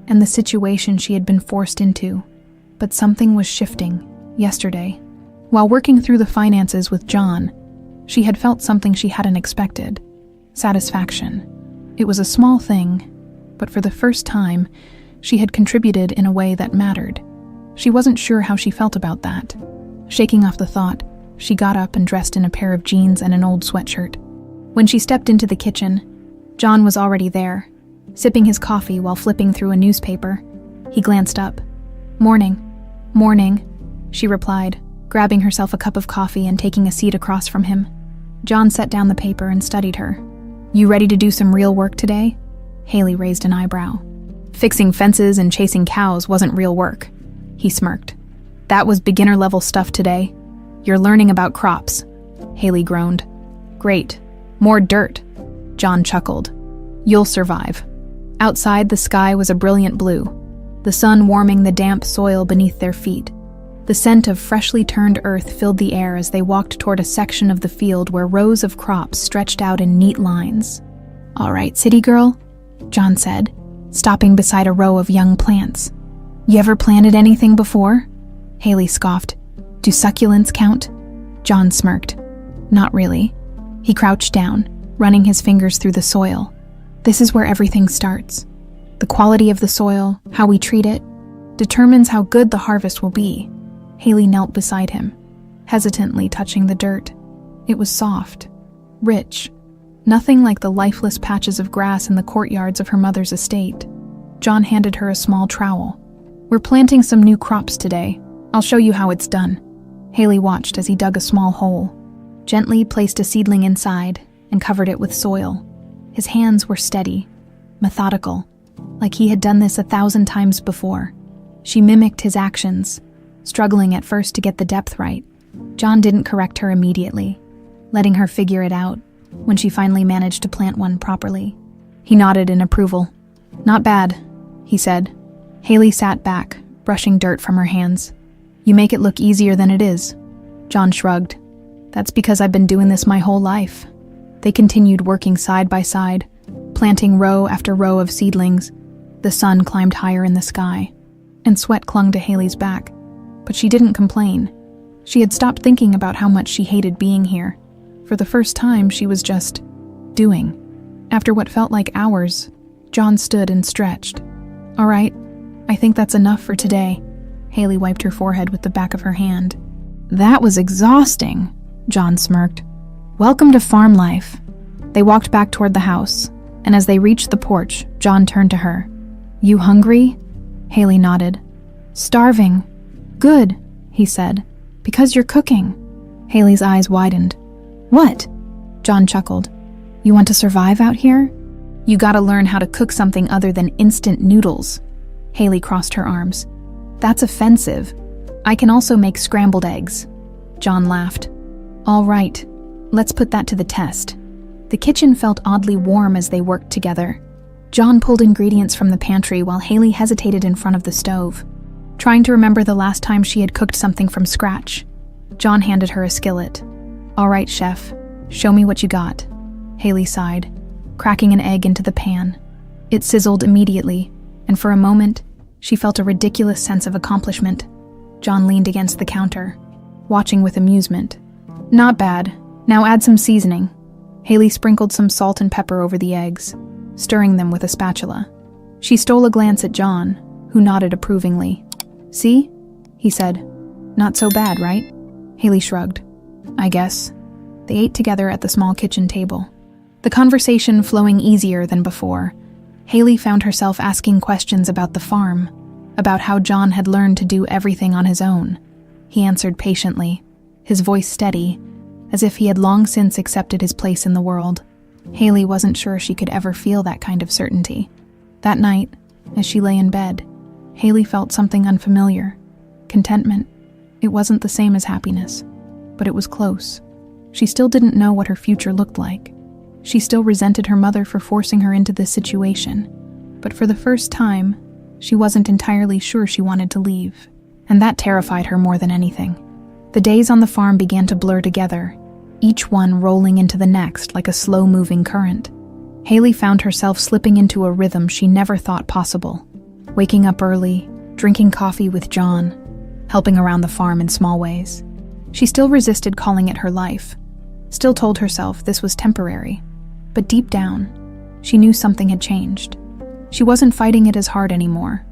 Speaker 1: and the situation she had been forced into. But something was shifting, yesterday. While working through the finances with John, she had felt something she hadn't expected. Satisfaction. It was a small thing, but for the first time, she had contributed in a way that mattered. She wasn't sure how she felt about that. Shaking off the thought, she got up and dressed in a pair of jeans and an old sweatshirt. When she stepped into the kitchen, John was already there, sipping his coffee while flipping through a newspaper. He glanced up. Morning, she replied, grabbing herself a cup of coffee and taking a seat across from him. John set down the paper and studied her. You ready to do some real work today? Haley raised an eyebrow. Fixing fences and chasing cows wasn't real work. He smirked. That was beginner-level stuff today. You're learning about crops. Haley groaned. Great. More dirt. John chuckled. You'll survive. Outside, the sky was a brilliant blue, the sun warming the damp soil beneath their feet. The scent of freshly turned earth filled the air as they walked toward a section of the field where rows of crops stretched out in neat lines. All right, city girl, John said, stopping beside a row of young plants. You ever planted anything before? Haley scoffed. Do succulents count? John smirked. Not really. He crouched down, running his fingers through the soil. This is where everything starts. The quality of the soil, how we treat it, determines how good the harvest will be. Haley knelt beside him, hesitantly touching the dirt. It was soft, rich, nothing like the lifeless patches of grass in the courtyards of her mother's estate. John handed her a small trowel. We're planting some new crops today. I'll show you how it's done. Haley watched as he dug a small hole, gently placed a seedling inside, and covered it with soil. His hands were steady, methodical, like he had done this 1,000 times before. She mimicked his actions, struggling at first to get the depth right. John didn't correct her immediately, letting her figure it out when she finally managed to plant one properly. He nodded in approval. Not bad, he said. Haley sat back, brushing dirt from her hands. You make it look easier than it is. John shrugged. That's because I've been doing this my whole life. They continued working side by side, planting row after row of seedlings. The sun climbed higher in the sky, and sweat clung to Haley's back. But she didn't complain. She had stopped thinking about how much she hated being here. For the first time, she was just doing. After what felt like hours, John stood and stretched. All right, I think that's enough for today. Haley wiped her forehead with the back of her hand. That was exhausting, John smirked. Welcome to farm life. They walked back toward the house, and as they reached the porch, John turned to her. You hungry? Haley nodded. Starving. Good, he said. Because you're cooking. Haley's eyes widened. What? John chuckled. You want to survive out here? You gotta learn how to cook something other than instant noodles. Haley crossed her arms. That's offensive. I can also make scrambled eggs. John laughed. All right, let's put that to the test. The kitchen felt oddly warm as they worked together. John pulled ingredients from the pantry while Haley hesitated in front of the stove, trying to remember the last time she had cooked something from scratch. John handed her a skillet. All right, chef, show me what you got. Haley sighed, cracking an egg into the pan. It sizzled immediately, and for a moment, she felt a ridiculous sense of accomplishment. John leaned against the counter, watching with amusement. "Not bad. Now add some seasoning." Haley sprinkled some salt and pepper over the eggs, stirring them with a spatula. She stole a glance at John, who nodded approvingly. "See?" he said. "Not so bad, right?" Haley shrugged. "I guess." They ate together at the small kitchen table, the conversation flowing easier than before. Haley found herself asking questions about the farm, about how John had learned to do everything on his own. He answered patiently, his voice steady, as if he had long since accepted his place in the world. Haley wasn't sure she could ever feel that kind of certainty. That night, as she lay in bed, Haley felt something unfamiliar. Contentment. It wasn't the same as happiness, but it was close. She still didn't know what her future looked like. She still resented her mother for forcing her into this situation, but for the first time, she wasn't entirely sure she wanted to leave, and that terrified her more than anything. The days on the farm began to blur together, each one rolling into the next like a slow-moving current. Haley found herself slipping into a rhythm she never thought possible, waking up early, drinking coffee with John, helping around the farm in small ways. She still resisted calling it her life, still told herself this was temporary, but deep down, she knew something had changed. She wasn't fighting it as hard anymore.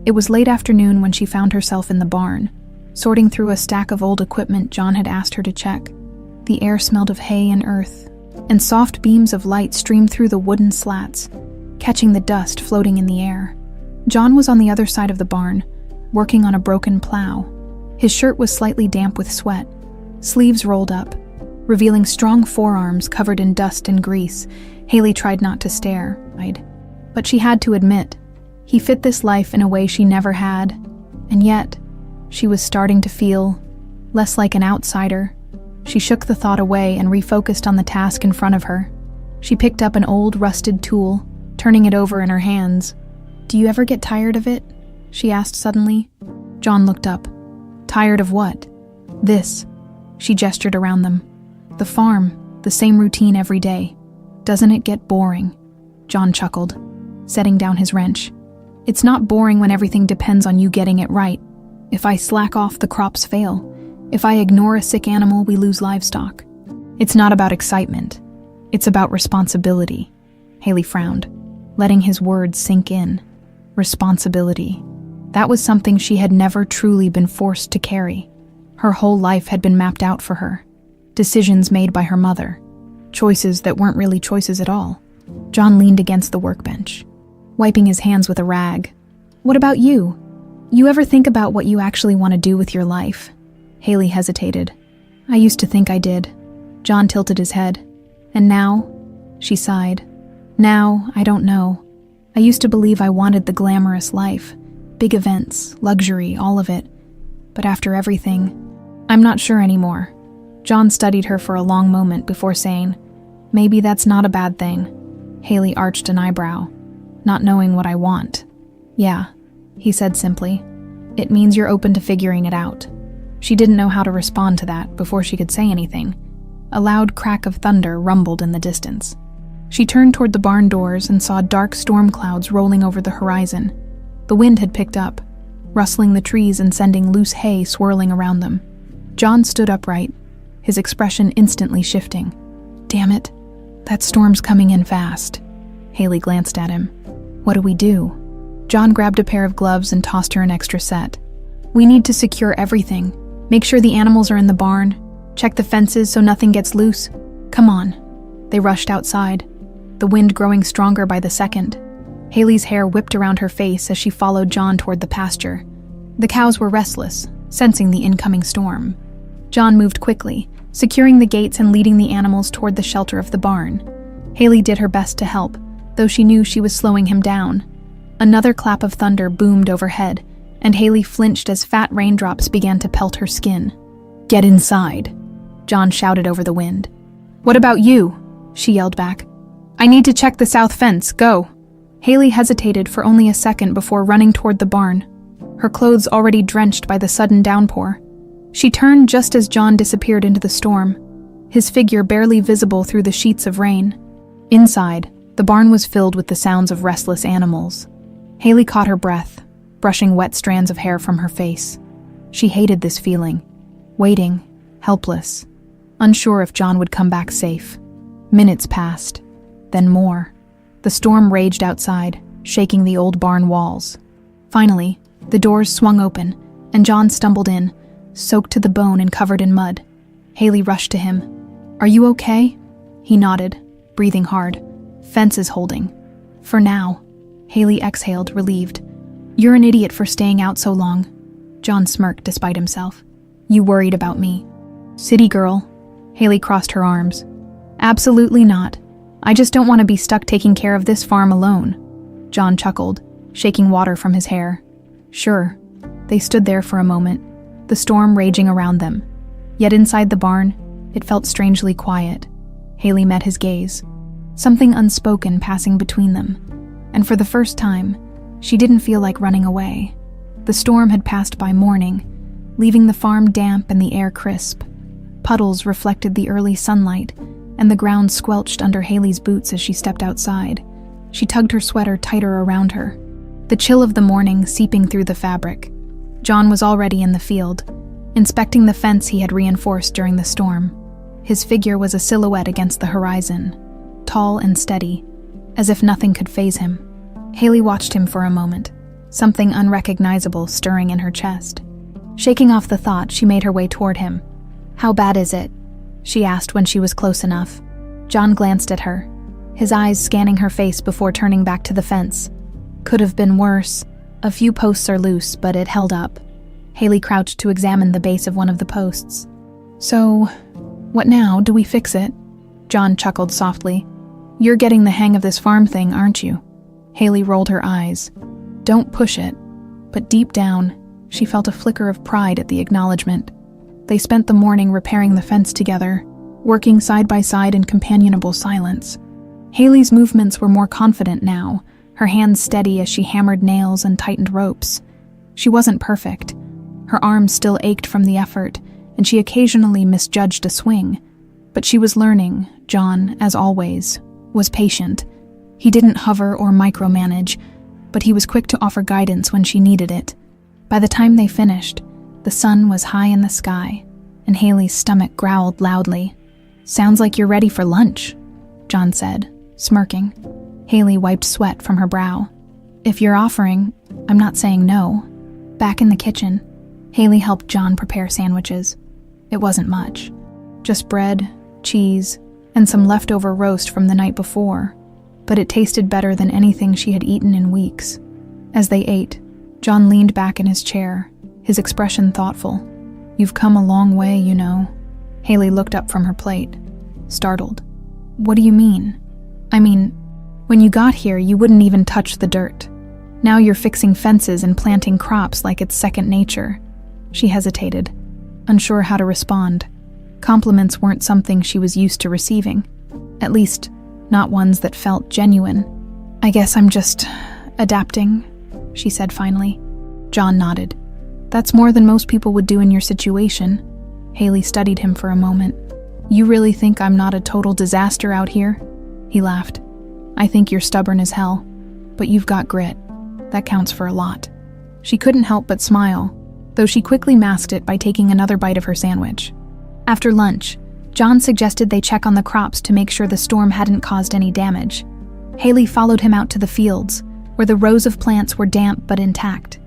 Speaker 1: It was late afternoon when she found herself in the barn, sorting through a stack of old equipment John had asked her to check. The air smelled of hay and earth, and soft beams of light streamed through the wooden slats, catching the dust floating in the air. John was on the other side of the barn, working on a broken plow. His shirt was slightly damp with sweat, sleeves rolled up, revealing strong forearms covered in dust and grease. Haley tried not to stare, but she had to admit, he fit this life in a way she never had, and yet, she was starting to feel less like an outsider. She shook the thought away and refocused on the task in front of her. She picked up an old, rusted tool, turning it over in her hands. "Do you ever get tired of it?" she asked suddenly. John looked up. "Tired of what?" "This." She gestured around them. "The farm, the same routine every day. Doesn't it get boring?" John chuckled, setting down his wrench. "It's not boring when everything depends on you getting it right. If I slack off, the crops fail. If I ignore a sick animal, we lose livestock. It's not about excitement. It's about responsibility." Haley frowned, letting his words sink in. Responsibility. That was something she had never truly been forced to carry. Her whole life had been mapped out for her. Decisions made by her mother. Choices that weren't really choices at all. John leaned against the workbench, wiping his hands with a rag. "What about you? You ever think about what you actually want to do with your life?" Haley hesitated. "I used to think I did." John tilted his head. "And now?" She sighed. "Now, I don't know. I used to believe I wanted the glamorous life. Big events, luxury, all of it. But after everything, I'm not sure anymore." John studied her for a long moment before saying, "Maybe that's not a bad thing." Haley arched an eyebrow. "Not knowing what I want." "Yeah," he said simply. "It means you're open to figuring it out." She didn't know how to respond to that before she could say anything. A loud crack of thunder rumbled in the distance. She turned toward the barn doors and saw dark storm clouds rolling over the horizon. The wind had picked up, rustling the trees and sending loose hay swirling around them. John stood upright, his expression instantly shifting. "Damn it, that storm's coming in fast." Haley glanced at him. "What do we do?" John grabbed a pair of gloves and tossed her an extra set. "We need to secure everything. Make sure the animals are in the barn. Check the fences so nothing gets loose. Come on." They rushed outside, the wind growing stronger by the second. Haley's hair whipped around her face as she followed John toward the pasture. The cows were restless, sensing the incoming storm. John moved quickly, securing the gates and leading the animals toward the shelter of the barn. Haley did her best to help, though she knew she was slowing him down. Another clap of thunder boomed overhead, and Haley flinched as fat raindrops began to pelt her skin. "Get inside," John shouted over the wind. "What about you?" she yelled back. "I need to check the south fence, go." Haley hesitated for only a second before running toward the barn, her clothes already drenched by the sudden downpour. She turned just as John disappeared into the storm, his figure barely visible through the sheets of rain. Inside, the barn was filled with the sounds of restless animals. Haley caught her breath, brushing wet strands of hair from her face. She hated this feeling, waiting, helpless, unsure if John would come back safe. Minutes passed, then more. The storm raged outside, shaking the old barn walls. Finally, the doors swung open, and John stumbled in, soaked to the bone and covered in mud. Haley rushed to him. "Are you okay?" He nodded, breathing hard. "Fence is holding. For now." Haley exhaled, relieved. "You're an idiot for staying out so long." John smirked despite himself. "You worried about me." "City girl." Haley crossed her arms. "Absolutely not. I just don't want to be stuck taking care of this farm alone." John chuckled, shaking water from his hair. "Sure." They stood there for a moment, the storm raging around them. Yet inside the barn, it felt strangely quiet. Haley met his gaze, something unspoken passing between them. And for the first time, she didn't feel like running away. The storm had passed by morning, leaving the farm damp and the air crisp. Puddles reflected the early sunlight, and the ground squelched under Haley's boots as she stepped outside. She tugged her sweater tighter around her, the chill of the morning seeping through the fabric. John was already in the field, inspecting the fence he had reinforced during the storm. His figure was a silhouette against the horizon, tall and steady, as if nothing could faze him. Haley watched him for a moment, something unrecognizable stirring in her chest. Shaking off the thought, she made her way toward him. "How bad is it?" she asked when she was close enough. John glanced at her, his eyes scanning her face before turning back to the fence. "Could have been worse. A few posts are loose, but it held up." Haley crouched to examine the base of one of the posts. "So, what now? Do we fix it?" John chuckled softly. "You're getting the hang of this farm thing, aren't you?" Haley rolled her eyes. "Don't push it." But deep down, she felt a flicker of pride at the acknowledgement. They spent the morning repairing the fence together, working side by side in companionable silence. Haley's movements were more confident now, her hands steady as she hammered nails and tightened ropes. She wasn't perfect. Her arms still ached from the effort, and she occasionally misjudged a swing. But she was learning. John, as always, was patient. He didn't hover or micromanage, but he was quick to offer guidance when she needed it. By the time they finished, the sun was high in the sky, and Haley's stomach growled loudly. "Sounds like you're ready for lunch," John said, smirking. Haley wiped sweat from her brow. "If you're offering, I'm not saying no." Back in the kitchen, Haley helped John prepare sandwiches. It wasn't much. Just bread, cheese, and some leftover roast from the night before. But it tasted better than anything she had eaten in weeks. As they ate, John leaned back in his chair, his expression thoughtful. "You've come a long way, you know." Haley looked up from her plate, startled. "What do you mean?" "I mean, when you got here, you wouldn't even touch the dirt. Now you're fixing fences and planting crops like it's second nature." She hesitated, unsure how to respond. Compliments weren't something she was used to receiving, at least not ones that felt genuine. "I guess I'm just adapting," she said finally. John nodded. "That's more than most people would do in your situation." Haley studied him for a moment. "You really think I'm not a total disaster out here?" He laughed. "I think you're stubborn as hell, but you've got grit. That counts for a lot." She couldn't help but smile, though she quickly masked it by taking another bite of her sandwich. After lunch, John suggested they check on the crops to make sure the storm hadn't caused any damage. Haley followed him out to the fields, where the rows of plants were damp but intact.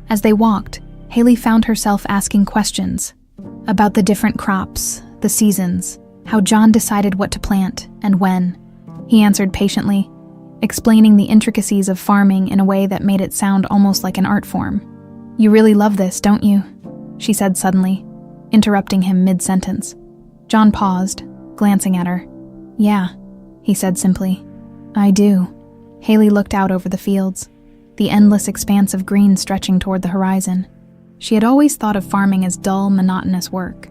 Speaker 1: As they walked, Haley found herself asking questions about the different crops, the seasons, how John decided what to plant and when. He answered patiently, explaining the intricacies of farming in a way that made it sound almost like an art form. "You really love this, don't you?" she said suddenly, interrupting him mid-sentence. John paused, glancing at her. "Yeah," he said simply. "I do." Haley looked out over the fields, the endless expanse of green stretching toward the horizon. She had always thought of farming as dull, monotonous work,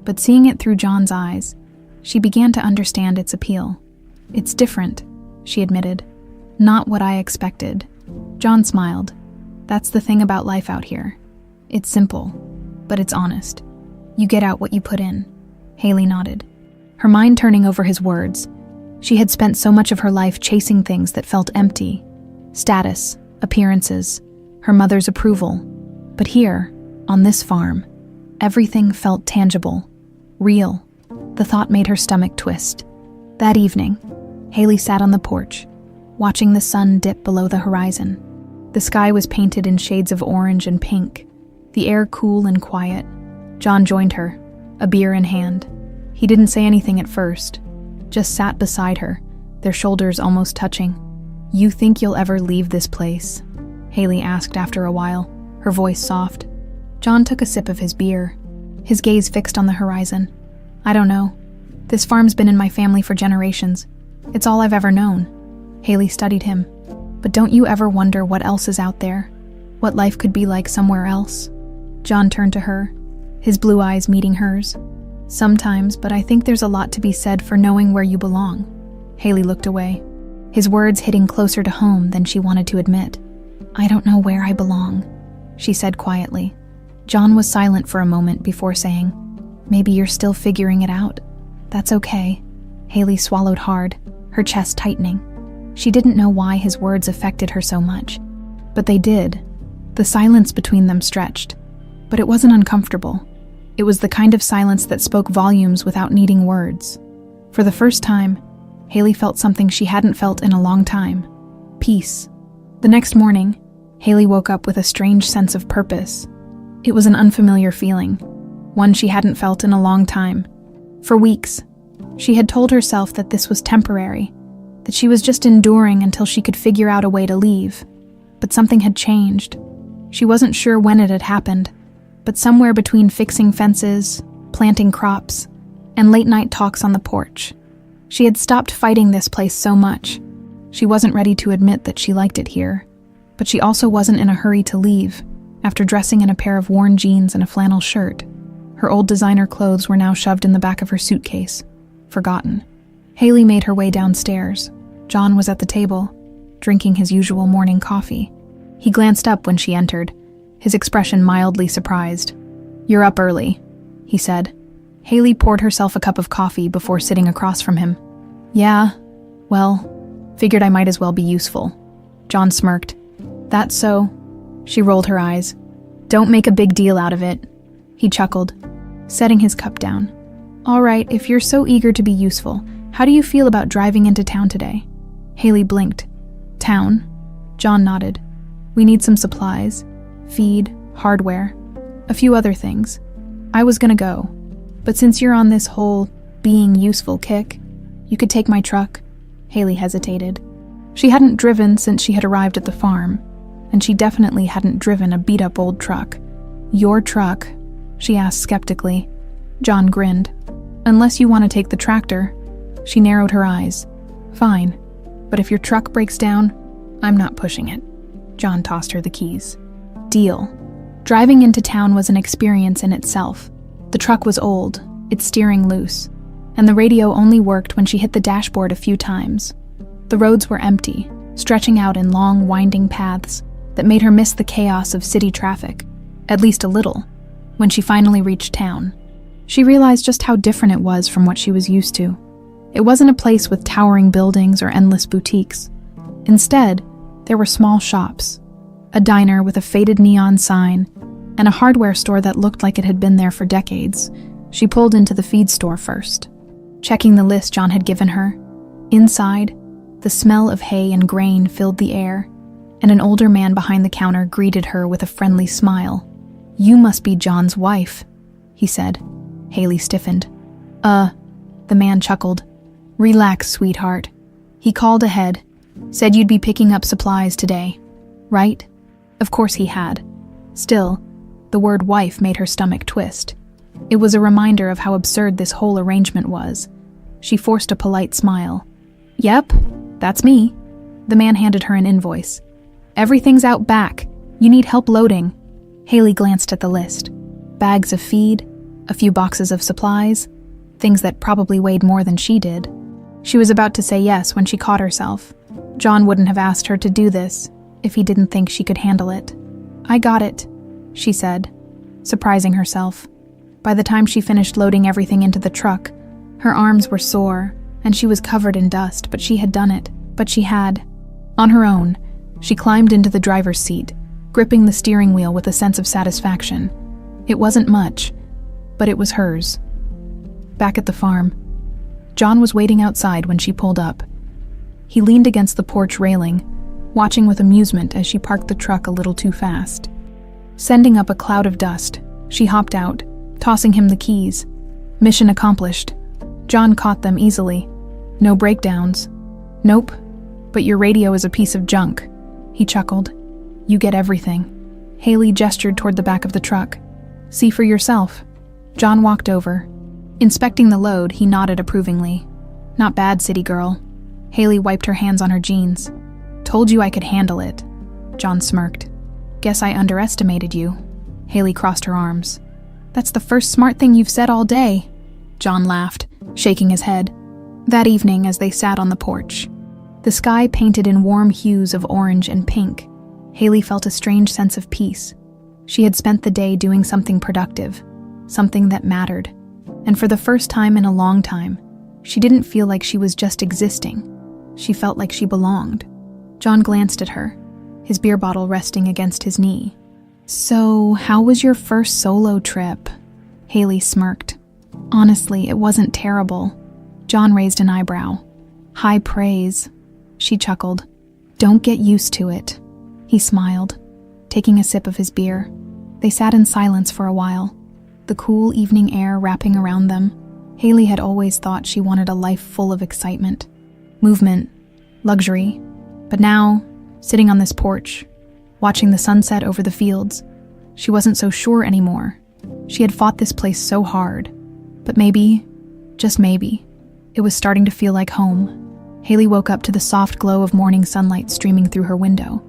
Speaker 1: but seeing it through John's eyes, she began to understand its appeal. "It's different," she admitted. "Not what I expected." John smiled. "That's the thing about life out here. It's simple, but it's honest. You get out what you put in." Haley nodded, her mind turning over his words. She had spent so much of her life chasing things that felt empty. Status, appearances, her mother's approval. But here, on this farm, everything felt tangible, real. The thought made her stomach twist. That evening, Haley sat on the porch, watching the sun dip below the horizon. The sky was painted in shades of orange and pink, the air cool and quiet. John joined her, a beer in hand. He didn't say anything at first, just sat beside her, their shoulders almost touching. "You think you'll ever leave this place?" Haley asked after a while, her voice soft. John took a sip of his beer, his gaze fixed on the horizon. "I don't know. This farm's been in my family for generations. It's all I've ever known." Haley studied him. "But don't you ever wonder what else is out there? What life could be like somewhere else?" John turned to her, his blue eyes meeting hers. "Sometimes, but I think there's a lot to be said for knowing where you belong." Haley looked away, his words hitting closer to home than she wanted to admit. "I don't know where I belong," she said quietly. John was silent for a moment before saying, "Maybe you're still figuring it out. That's okay." Haley swallowed hard, her chest tightening. She didn't know why his words affected her so much, but they did. The silence between them stretched, but it wasn't uncomfortable. It was the kind of silence that spoke volumes without needing words. For the first time, Haley felt something she hadn't felt in a long time: peace. The next morning, Haley woke up with a strange sense of purpose. It was an unfamiliar feeling, one she hadn't felt in a long time. For weeks, she had told herself that this was temporary, that she was just enduring until she could figure out a way to leave. But something had changed. She wasn't sure when it had happened, but somewhere between fixing fences, planting crops, and late-night talks on the porch, she had stopped fighting this place so much. She wasn't ready to admit that she liked it here, but she also wasn't in a hurry to leave. After dressing in a pair of worn jeans and a flannel shirt, her old designer clothes were now shoved in the back of her suitcase, forgotten. Haley made her way downstairs. John was at the table, drinking his usual morning coffee. He glanced up when she entered, his expression mildly surprised. "You're up early," he said. Haley poured herself a cup of coffee before sitting across from him. "Yeah, well, figured I might as well be useful." John smirked. "That's so." She rolled her eyes. "Don't make a big deal out of it." He chuckled, setting his cup down. "All right, if you're so eager to be useful, how do you feel about driving into town today?" Haley blinked. "Town?" John nodded. "We need some supplies, feed, hardware, a few other things. I was gonna go, but since you're on this whole being useful kick, you could take my truck." Haley hesitated. She hadn't driven since she had arrived at the farm, and she definitely hadn't driven a beat-up old truck. "Your truck?" she asked skeptically. John grinned. "Unless you want to take the tractor." She narrowed her eyes. "Fine, but if your truck breaks down, I'm not pushing it." John tossed her the keys. "Deal." Driving into town was an experience in itself. The truck was old, its steering loose, and the radio only worked when she hit the dashboard a few times. The roads were empty, stretching out in long, winding paths that made her miss the chaos of city traffic, at least a little. When she finally reached town, she realized just how different it was from what she was used to. It wasn't a place with towering buildings or endless boutiques. Instead, there were small shops, a diner with a faded neon sign, and a hardware store that looked like it had been there for decades. She pulled into the feed store first, checking the list John had given her. Inside, the smell of hay and grain filled the air, and an older man behind the counter greeted her with a friendly smile. "You must be John's wife," he said. Haley stiffened. The man chuckled. "Relax, sweetheart." He called ahead, said you'd be picking up supplies today, right? Of course he had. Still, the word wife made her stomach twist. It was a reminder of how absurd this whole arrangement was. She forced a polite smile. "Yep, that's me." The man handed her an invoice. "Everything's out back. You need help loading." Haley glanced at the list. Bags of feed, a few boxes of supplies, things that probably weighed more than she did. She was about to say yes when she caught herself. John wouldn't have asked her to do this if he didn't think she could handle it. "I got it," she said, surprising herself. By the time she finished loading everything into the truck, her arms were sore, and she was covered in dust, but she had done it. But she had. On her own, She climbed into the driver's seat, gripping the steering wheel with a sense of satisfaction. It wasn't much, but it was hers. Back at the farm, John was waiting outside when she pulled up. He leaned against the porch railing, watching with amusement as she parked the truck a little too fast. Sending up a cloud of dust, she hopped out, tossing him the keys. Mission accomplished. John caught them easily. No breakdowns. Nope, but your radio is a piece of junk. He chuckled. You get everything. Haley gestured toward the back of the truck. See for yourself. John walked over. Inspecting the load, he nodded approvingly. Not bad, city girl. Haley wiped her hands on her jeans. Told you I could handle it. John smirked. Guess I underestimated you. Haley crossed her arms. That's the first smart thing you've said all day. John laughed, shaking his head. That evening, as they sat on the porch, the sky painted in warm hues of orange and pink, Haley felt a strange sense of peace. She had spent the day doing something productive, something that mattered, and for the first time in a long time, she didn't feel like she was just existing. She felt like she belonged. John glanced at her, his beer bottle resting against his knee. So, how was your first solo trip? Haley smirked. Honestly, it wasn't terrible. John raised an eyebrow. High praise. She chuckled. Don't get used to it. He smiled, taking a sip of his beer. They sat in silence for a while, the cool evening air wrapping around them. Haley had always thought she wanted a life full of excitement, movement, luxury. But now, sitting on this porch, watching the sunset over the fields, she wasn't so sure anymore. She had fought this place so hard. But maybe, just maybe, it was starting to feel like home. Haley woke up to the soft glow of morning sunlight streaming through her window.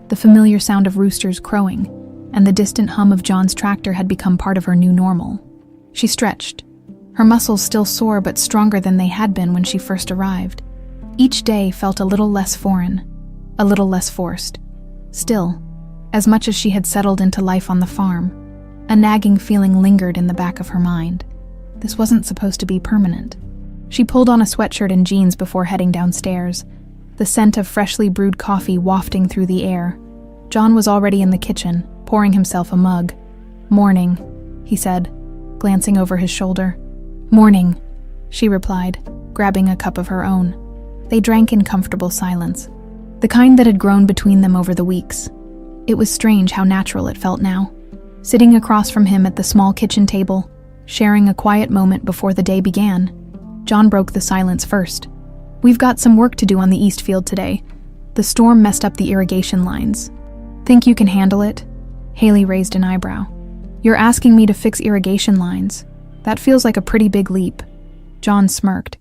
Speaker 1: The familiar sound of roosters crowing, and the distant hum of John's tractor had become part of her new normal. She stretched, her muscles still sore but stronger than they had been when she first arrived. Each day felt a little less foreign, a little less forced. Still, as much as she had settled into life on the farm, a nagging feeling lingered in the back of her mind. This wasn't supposed to be permanent. She pulled on a sweatshirt and jeans before heading downstairs, the scent of freshly brewed coffee wafting through the air. John was already in the kitchen, pouring himself a mug. Morning, he said, glancing over his shoulder. Morning, she replied, grabbing a cup of her own. They drank in comfortable silence, the kind that had grown between them over the weeks. It was strange how natural it felt now, sitting across from him at the small kitchen table, sharing a quiet moment before the day began. John broke the silence first. We've got some work to do on the east field today. The storm messed up the irrigation lines. Think you can handle it? Haley raised an eyebrow. You're asking me to fix irrigation lines. That feels like a pretty big leap. John smirked.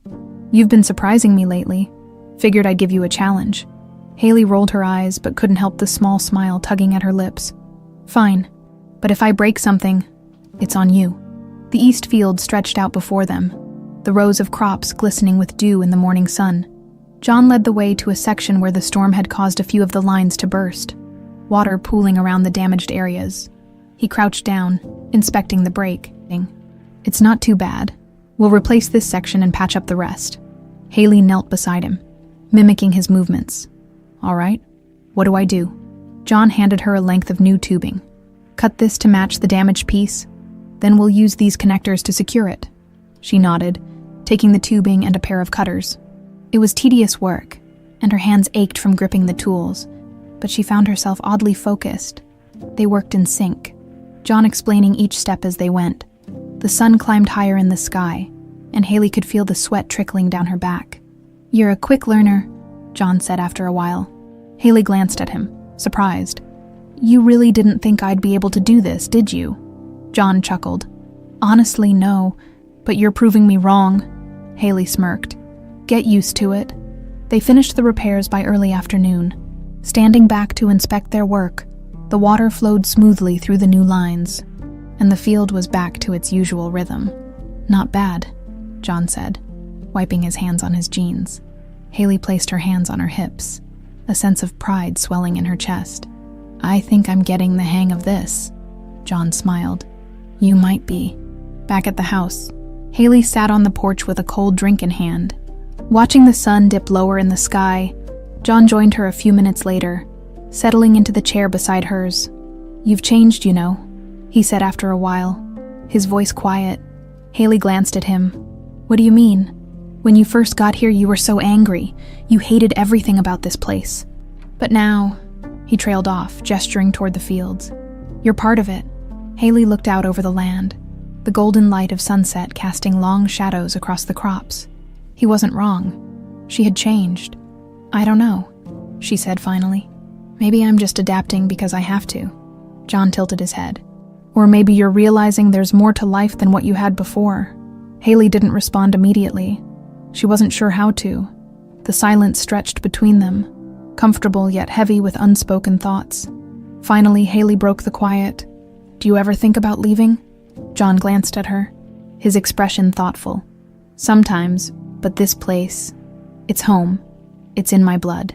Speaker 1: You've been surprising me lately. Figured I'd give you a challenge. Haley rolled her eyes but couldn't help the small smile tugging at her lips. Fine, but if I break something, it's on you. The east field stretched out before them, the rows of crops glistening with dew in the morning sun. John led the way to a section where the storm had caused a few of the lines to burst, water pooling around the damaged areas. He crouched down, inspecting the break. It's not too bad. We'll replace this section and patch up the rest. Haley knelt beside him, mimicking his movements. All right, what do I do? John handed her a length of new tubing. Cut this to match the damaged piece, then we'll use these connectors to secure it. She nodded, taking the tubing and a pair of cutters. It was tedious work, and her hands ached from gripping the tools, but she found herself oddly focused. They worked in sync, John explaining each step as they went. The sun climbed higher in the sky, and Haley could feel the sweat trickling down her back. You're a quick learner, John said after a while. Haley glanced at him, surprised. You really didn't think I'd be able to do this, did you? John chuckled. Honestly, no, but you're proving me wrong. Haley smirked. Get used to it. They finished the repairs by early afternoon. Standing back to inspect their work, the water flowed smoothly through the new lines, and the field was back to its usual rhythm. Not bad, John said, wiping his hands on his jeans. Haley placed her hands on her hips, a sense of pride swelling in her chest. I think I'm getting the hang of this. John smiled. You might be. Back at the house, Haley sat on the porch with a cold drink in hand. Watching the sun dip lower in the sky, John joined her a few minutes later, settling into the chair beside hers. "You've changed, you know," he said after a while, his voice quiet. Haley glanced at him. "What do you mean? When you first got here, you were so angry. You hated everything about this place. But now," he trailed off, gesturing toward the fields, "you're part of it." Haley looked out over the land, the golden light of sunset casting long shadows across the crops. He wasn't wrong. She had changed. "I don't know," she said finally. "Maybe I'm just adapting because I have to." John tilted his head. "Or maybe you're realizing there's more to life than what you had before." Haley didn't respond immediately. She wasn't sure how to. The silence stretched between them, comfortable yet heavy with unspoken thoughts. Finally, Haley broke the quiet. "Do you ever think about leaving?" John glanced at her, his expression thoughtful. "Sometimes, but this place, it's home. It's in my blood."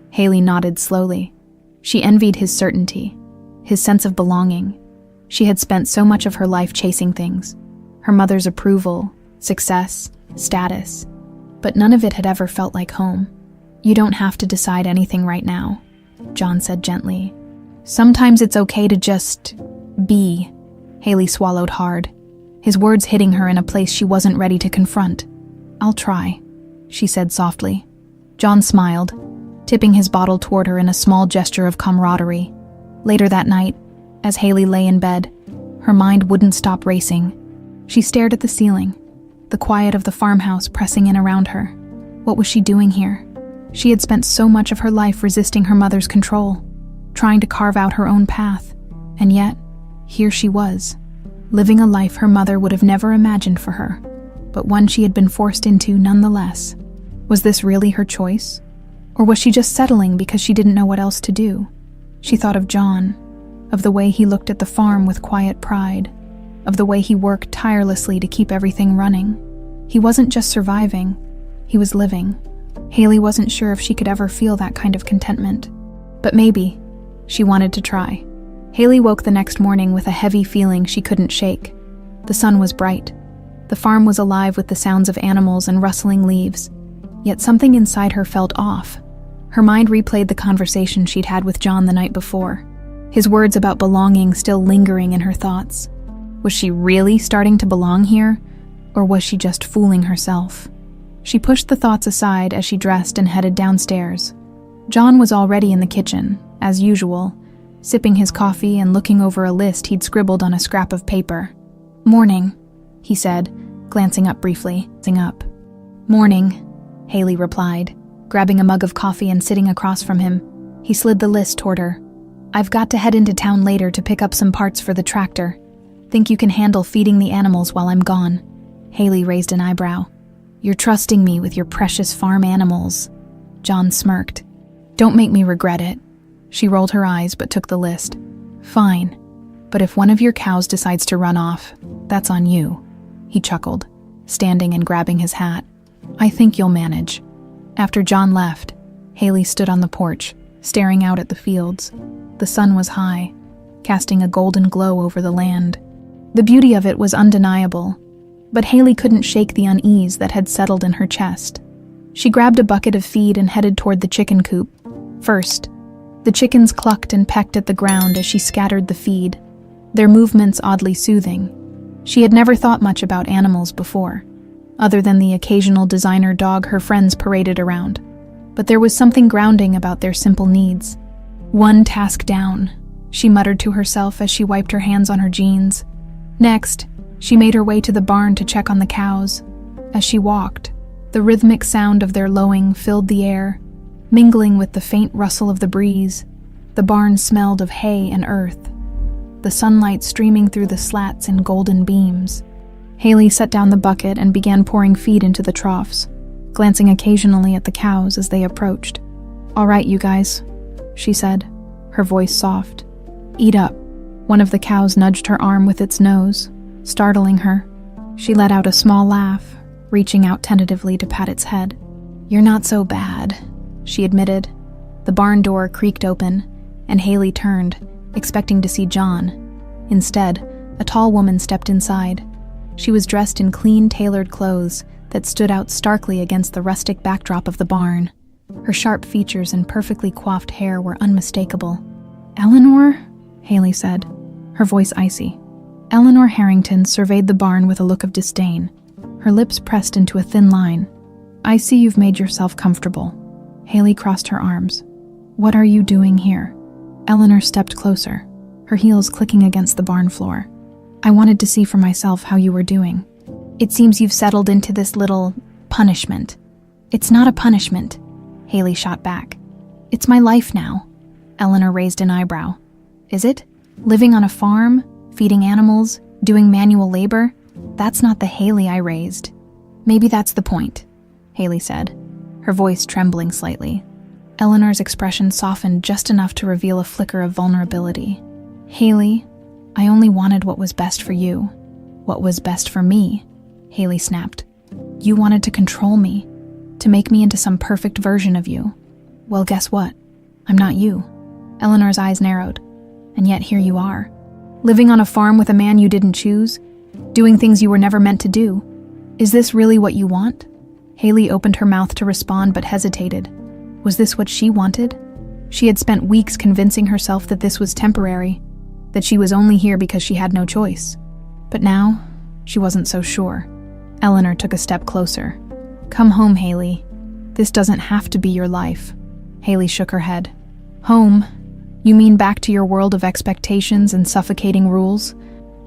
Speaker 1: Haley nodded slowly. She envied his certainty, his sense of belonging. She had spent so much of her life chasing things, her mother's approval, success, status, but none of it had ever felt like home. "You don't have to decide anything right now," John said gently. "Sometimes it's okay to just be." Haley swallowed hard, his words hitting her in a place she wasn't ready to confront. "I'll try," she said softly. John smiled, tipping his bottle toward her in a small gesture of camaraderie. Later that night, as Haley lay in bed, her mind wouldn't stop racing. She stared at the ceiling, the quiet of the farmhouse pressing in around her. What was she doing here? She had spent so much of her life resisting her mother's control, trying to carve out her own path, and yet, here she was, living a life her mother would have never imagined for her, but one she had been forced into nonetheless. Was this really her choice? Or was she just settling because she didn't know what else to do? She thought of John, of the way he looked at the farm with quiet pride, of the way he worked tirelessly to keep everything running. He wasn't just surviving, he was living. Haley wasn't sure if she could ever feel that kind of contentment. But maybe. She wanted to try. Haley woke the next morning with a heavy feeling she couldn't shake. The sun was bright. The farm was alive with the sounds of animals and rustling leaves. Yet something inside her felt off. Her mind replayed the conversation she'd had with John the night before, his words about belonging still lingering in her thoughts. Was she really starting to belong here, or was she just fooling herself? She pushed the thoughts aside as she dressed and headed downstairs. John was already in the kitchen, as usual, sipping his coffee and looking over a list he'd scribbled on a scrap of paper. "Morning," he said, glancing up briefly. "Morning," Haley replied, grabbing a mug of coffee and sitting across from him. He slid the list toward her. "I've got to head into town later to pick up some parts for the tractor. Think you can handle feeding the animals while I'm gone?" Haley raised an eyebrow. "You're trusting me with your precious farm animals." John smirked. "Don't make me regret it." She rolled her eyes but took the list. "Fine, but if one of your cows decides to run off, that's on you," he chuckled, standing and grabbing his hat. "I think you'll manage." After John left, Haley stood on the porch, staring out at the fields. The sun was high, casting a golden glow over the land. The beauty of it was undeniable, but Haley couldn't shake the unease that had settled in her chest. She grabbed a bucket of feed and headed toward the chicken coop. First, the chickens clucked and pecked at the ground as she scattered the feed, their movements oddly soothing. She had never thought much about animals before, other than the occasional designer dog her friends paraded around, but there was something grounding about their simple needs. "One task down," she muttered to herself as she wiped her hands on her jeans. Next, she made her way to the barn to check on the cows. As she walked, the rhythmic sound of their lowing filled the air, mingling with the faint rustle of the breeze. The barn smelled of hay and earth, the sunlight streaming through the slats in golden beams. Haley set down the bucket and began pouring feed into the troughs, glancing occasionally at the cows as they approached. "All right, you guys," she said, her voice soft. "Eat up." One of the cows nudged her arm with its nose, startling her. She let out a small laugh, reaching out tentatively to pat its head. "You're not so bad," she admitted. The barn door creaked open, and Haley turned, expecting to see John. Instead, a tall woman stepped inside. She was dressed in clean, tailored clothes that stood out starkly against the rustic backdrop of the barn. Her sharp features and perfectly coiffed hair were unmistakable. "Eleanor?" Haley said, her voice icy. Eleanor Harrington surveyed the barn with a look of disdain, her lips pressed into a thin line. "I see you've made yourself comfortable." Haley crossed her arms. "What are you doing here?" Eleanor stepped closer, her heels clicking against the barn floor. "I wanted to see for myself how you were doing. It seems you've settled into this little punishment." "It's not a punishment," Haley shot back. "It's my life now." Eleanor raised an eyebrow. "Is it? Living on a farm, feeding animals, doing manual labor? That's not the Haley I raised." "Maybe that's the point," Haley said, her voice trembling slightly. Eleanor's expression softened just enough to reveal a flicker of vulnerability. "Haley, I only wanted what was best for you. What was best for me," Haley snapped. "You wanted to control me, to make me into some perfect version of you. Well, guess what? I'm not you." Eleanor's eyes narrowed. "And yet here you are, living on a farm with a man you didn't choose, doing things you were never meant to do. Is this really what you want?" Haley opened her mouth to respond but hesitated. Was this what she wanted? She had spent weeks convincing herself that this was temporary, that she was only here because she had no choice. But now, she wasn't so sure. Eleanor took a step closer. "Come home, Haley. This doesn't have to be your life." Haley shook her head. "Home? You mean back to your world of expectations and suffocating rules?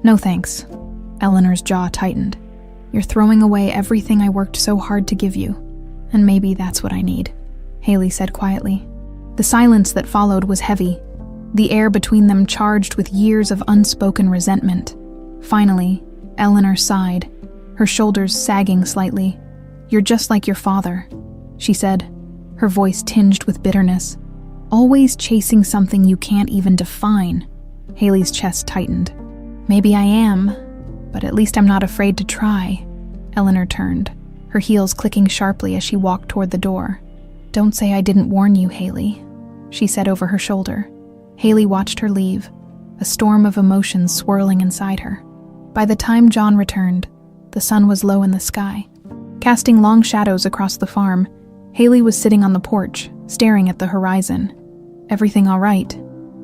Speaker 1: No thanks." Eleanor's jaw tightened. "You're throwing away everything I worked so hard to give you, and maybe that's what I need," Haley said quietly. The silence that followed was heavy, the air between them charged with years of unspoken resentment. Finally, Eleanor sighed, her shoulders sagging slightly. "You're just like your father," she said, her voice tinged with bitterness. "Always chasing something you can't even define." Haley's chest tightened. "Maybe I am, but at least I'm not afraid to try." Eleanor turned, her heels clicking sharply as she walked toward the door. "Don't say I didn't warn you, Haley," she said over her shoulder. Haley watched her leave, a storm of emotions swirling inside her. By the time John returned, the sun was low in the sky. Casting long shadows across the farm, Haley was sitting on the porch, staring at the horizon. "Everything all right?"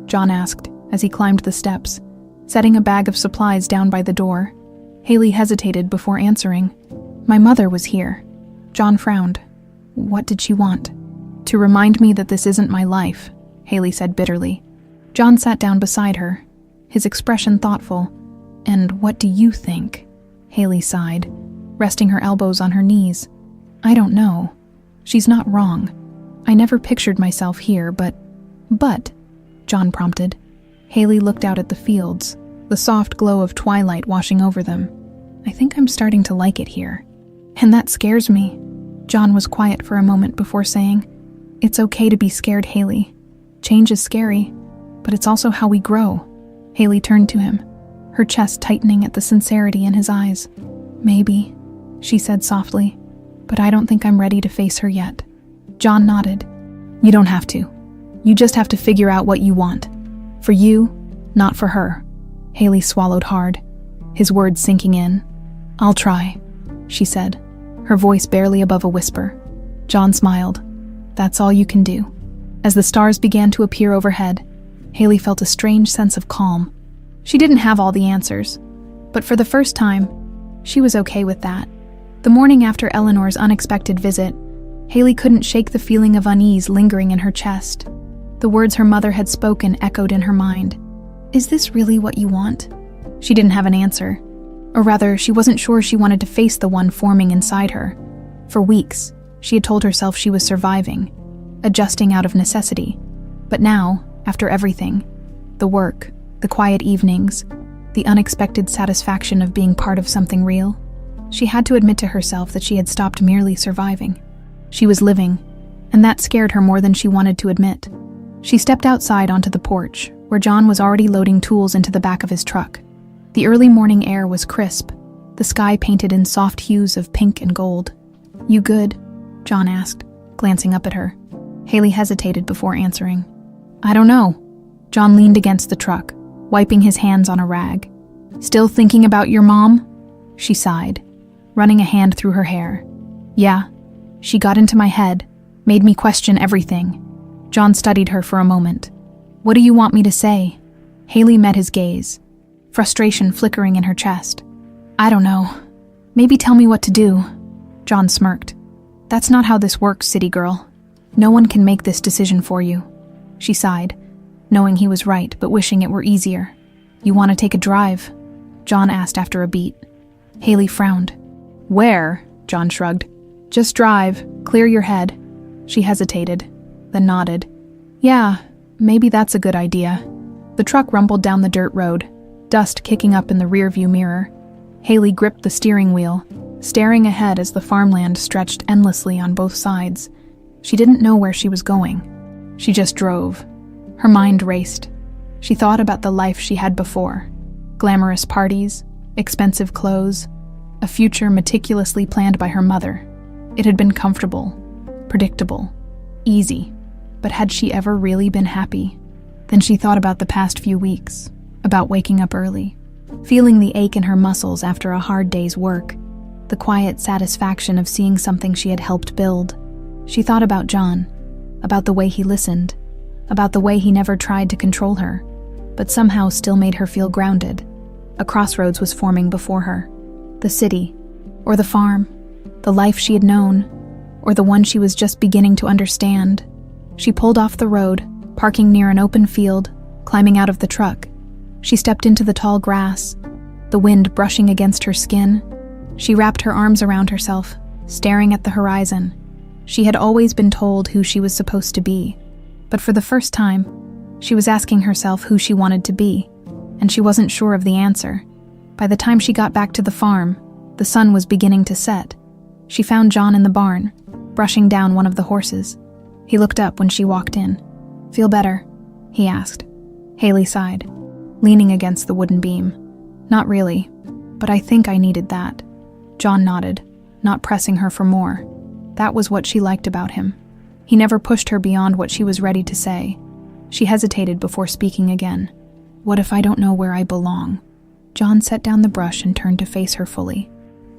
Speaker 1: John asked as he climbed the steps, setting a bag of supplies down by the door. Haley hesitated before answering. "My mother was here." John frowned. "What did she want?" "To remind me that this isn't my life," Haley said bitterly. John sat down beside her, his expression thoughtful. "And what do you think?" Haley sighed, resting her elbows on her knees. "I don't know. She's not wrong. I never pictured myself here, but, John prompted. Haley looked out at the fields, the soft glow of twilight washing over them. "I think I'm starting to like it here. And that scares me." John was quiet for a moment before saying, "It's okay to be scared, Haley. Change is scary, but it's also how we grow." Haley turned to him, her chest tightening at the sincerity in his eyes. "Maybe," she said softly, "but I don't think I'm ready to face her yet." John nodded. "You don't have to. You just have to figure out what you want. For you, not for her." Haley swallowed hard, his words sinking in. "I'll try," she said, her voice barely above a whisper. John smiled. "That's all you can do." As the stars began to appear overhead, Haley felt a strange sense of calm. She didn't have all the answers, but for the first time, she was okay with that. The morning after Eleanor's unexpected visit, Haley couldn't shake the feeling of unease lingering in her chest. The words her mother had spoken echoed in her mind. "Is this really what you want?" She didn't have an answer. Or rather, she wasn't sure she wanted to face the one forming inside her. For weeks, she had told herself she was surviving, adjusting out of necessity. But now, after everything, the work, the quiet evenings, the unexpected satisfaction of being part of something real, she had to admit to herself that she had stopped merely surviving. She was living, and that scared her more than she wanted to admit. She stepped outside onto the porch, where John was already loading tools into the back of his truck. The early morning air was crisp, the sky painted in soft hues of pink and gold. "You good?" John asked, glancing up at her. Haley hesitated before answering. "I don't know." John leaned against the truck, wiping his hands on a rag. "Still thinking about your mom?" She sighed, running a hand through her hair. "Yeah, she got into my head, Made me question everything. John studied her for a moment. What do you want me to say? Haley met his gaze, frustration flickering in her chest. I don't know. Maybe tell me what to do. John smirked. That's not how this works, city girl. No one can make this decision for you. She sighed, knowing he was right, but wishing it were easier. You want to take a drive? John asked after a beat. Haley frowned. Where? John shrugged. Just drive. Clear your head. She hesitated, then nodded. Yeah, maybe that's a good idea. The truck rumbled down the dirt road, dust kicking up in the rearview mirror. Haley gripped the steering wheel, staring ahead as the farmland stretched endlessly on both sides. She didn't know where she was going. She just drove. Her mind raced. She thought about the life she had before. Glamorous parties, expensive clothes, a future meticulously planned by her mother. It had been comfortable, predictable, easy. But had she ever really been happy? Then she thought about the past few weeks, about waking up early, feeling the ache in her muscles after a hard day's work, the quiet satisfaction of seeing something she had helped build. She thought about John, about the way he listened, about the way he never tried to control her, but somehow still made her feel grounded. A crossroads was forming before her. The city, or the farm, the life she had known, or the one she was just beginning to understand. She pulled off the road, parking near an open field, climbing out of the truck. She stepped into the tall grass, the wind brushing against her skin. She wrapped her arms around herself, staring at the horizon. She had always been told who she was supposed to be, but for the first time, she was asking herself who she wanted to be, and she wasn't sure of the answer. By the time she got back to the farm, the sun was beginning to set. She found John in the barn, brushing down one of the horses. He looked up when she walked in. Feel better? He asked. Haley sighed, leaning against the wooden beam. Not really, but I think I needed that. John nodded, not pressing her for more. That was what she liked about him. He never pushed her beyond what she was ready to say. She hesitated before speaking again. What if I don't know where I belong? John set down the brush and turned to face her fully.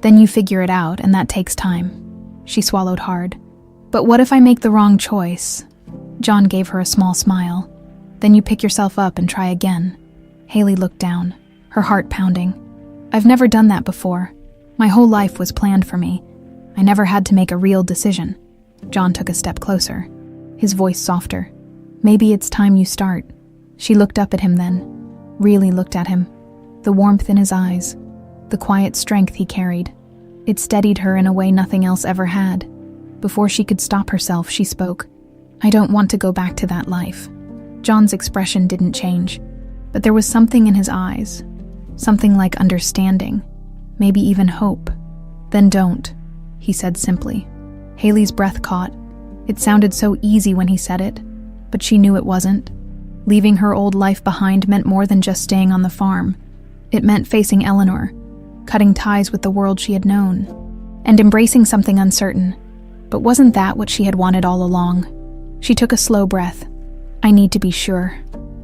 Speaker 1: Then you figure it out, and that takes time. She swallowed hard. But what if I make the wrong choice? John gave her a small smile. Then you pick yourself up and try again. Haley looked down, her heart pounding. I've never done that before. My whole life was planned for me. I never had to make a real decision. John took a step closer, his voice softer. Maybe it's time you start. She looked up at him then, really looked at him. The warmth in his eyes, the quiet strength he carried. It steadied her in a way nothing else ever had. Before she could stop herself, she spoke. I don't want to go back to that life. John's expression didn't change, but there was something in his eyes, something like understanding, maybe even hope. Then don't, he said simply. Haley's breath caught. It sounded so easy when he said it, but she knew it wasn't. Leaving her old life behind meant more than just staying on the farm. It meant facing Eleanor, cutting ties with the world she had known, and embracing something uncertain. But wasn't that what she had wanted all along? She took a slow breath. I need to be sure.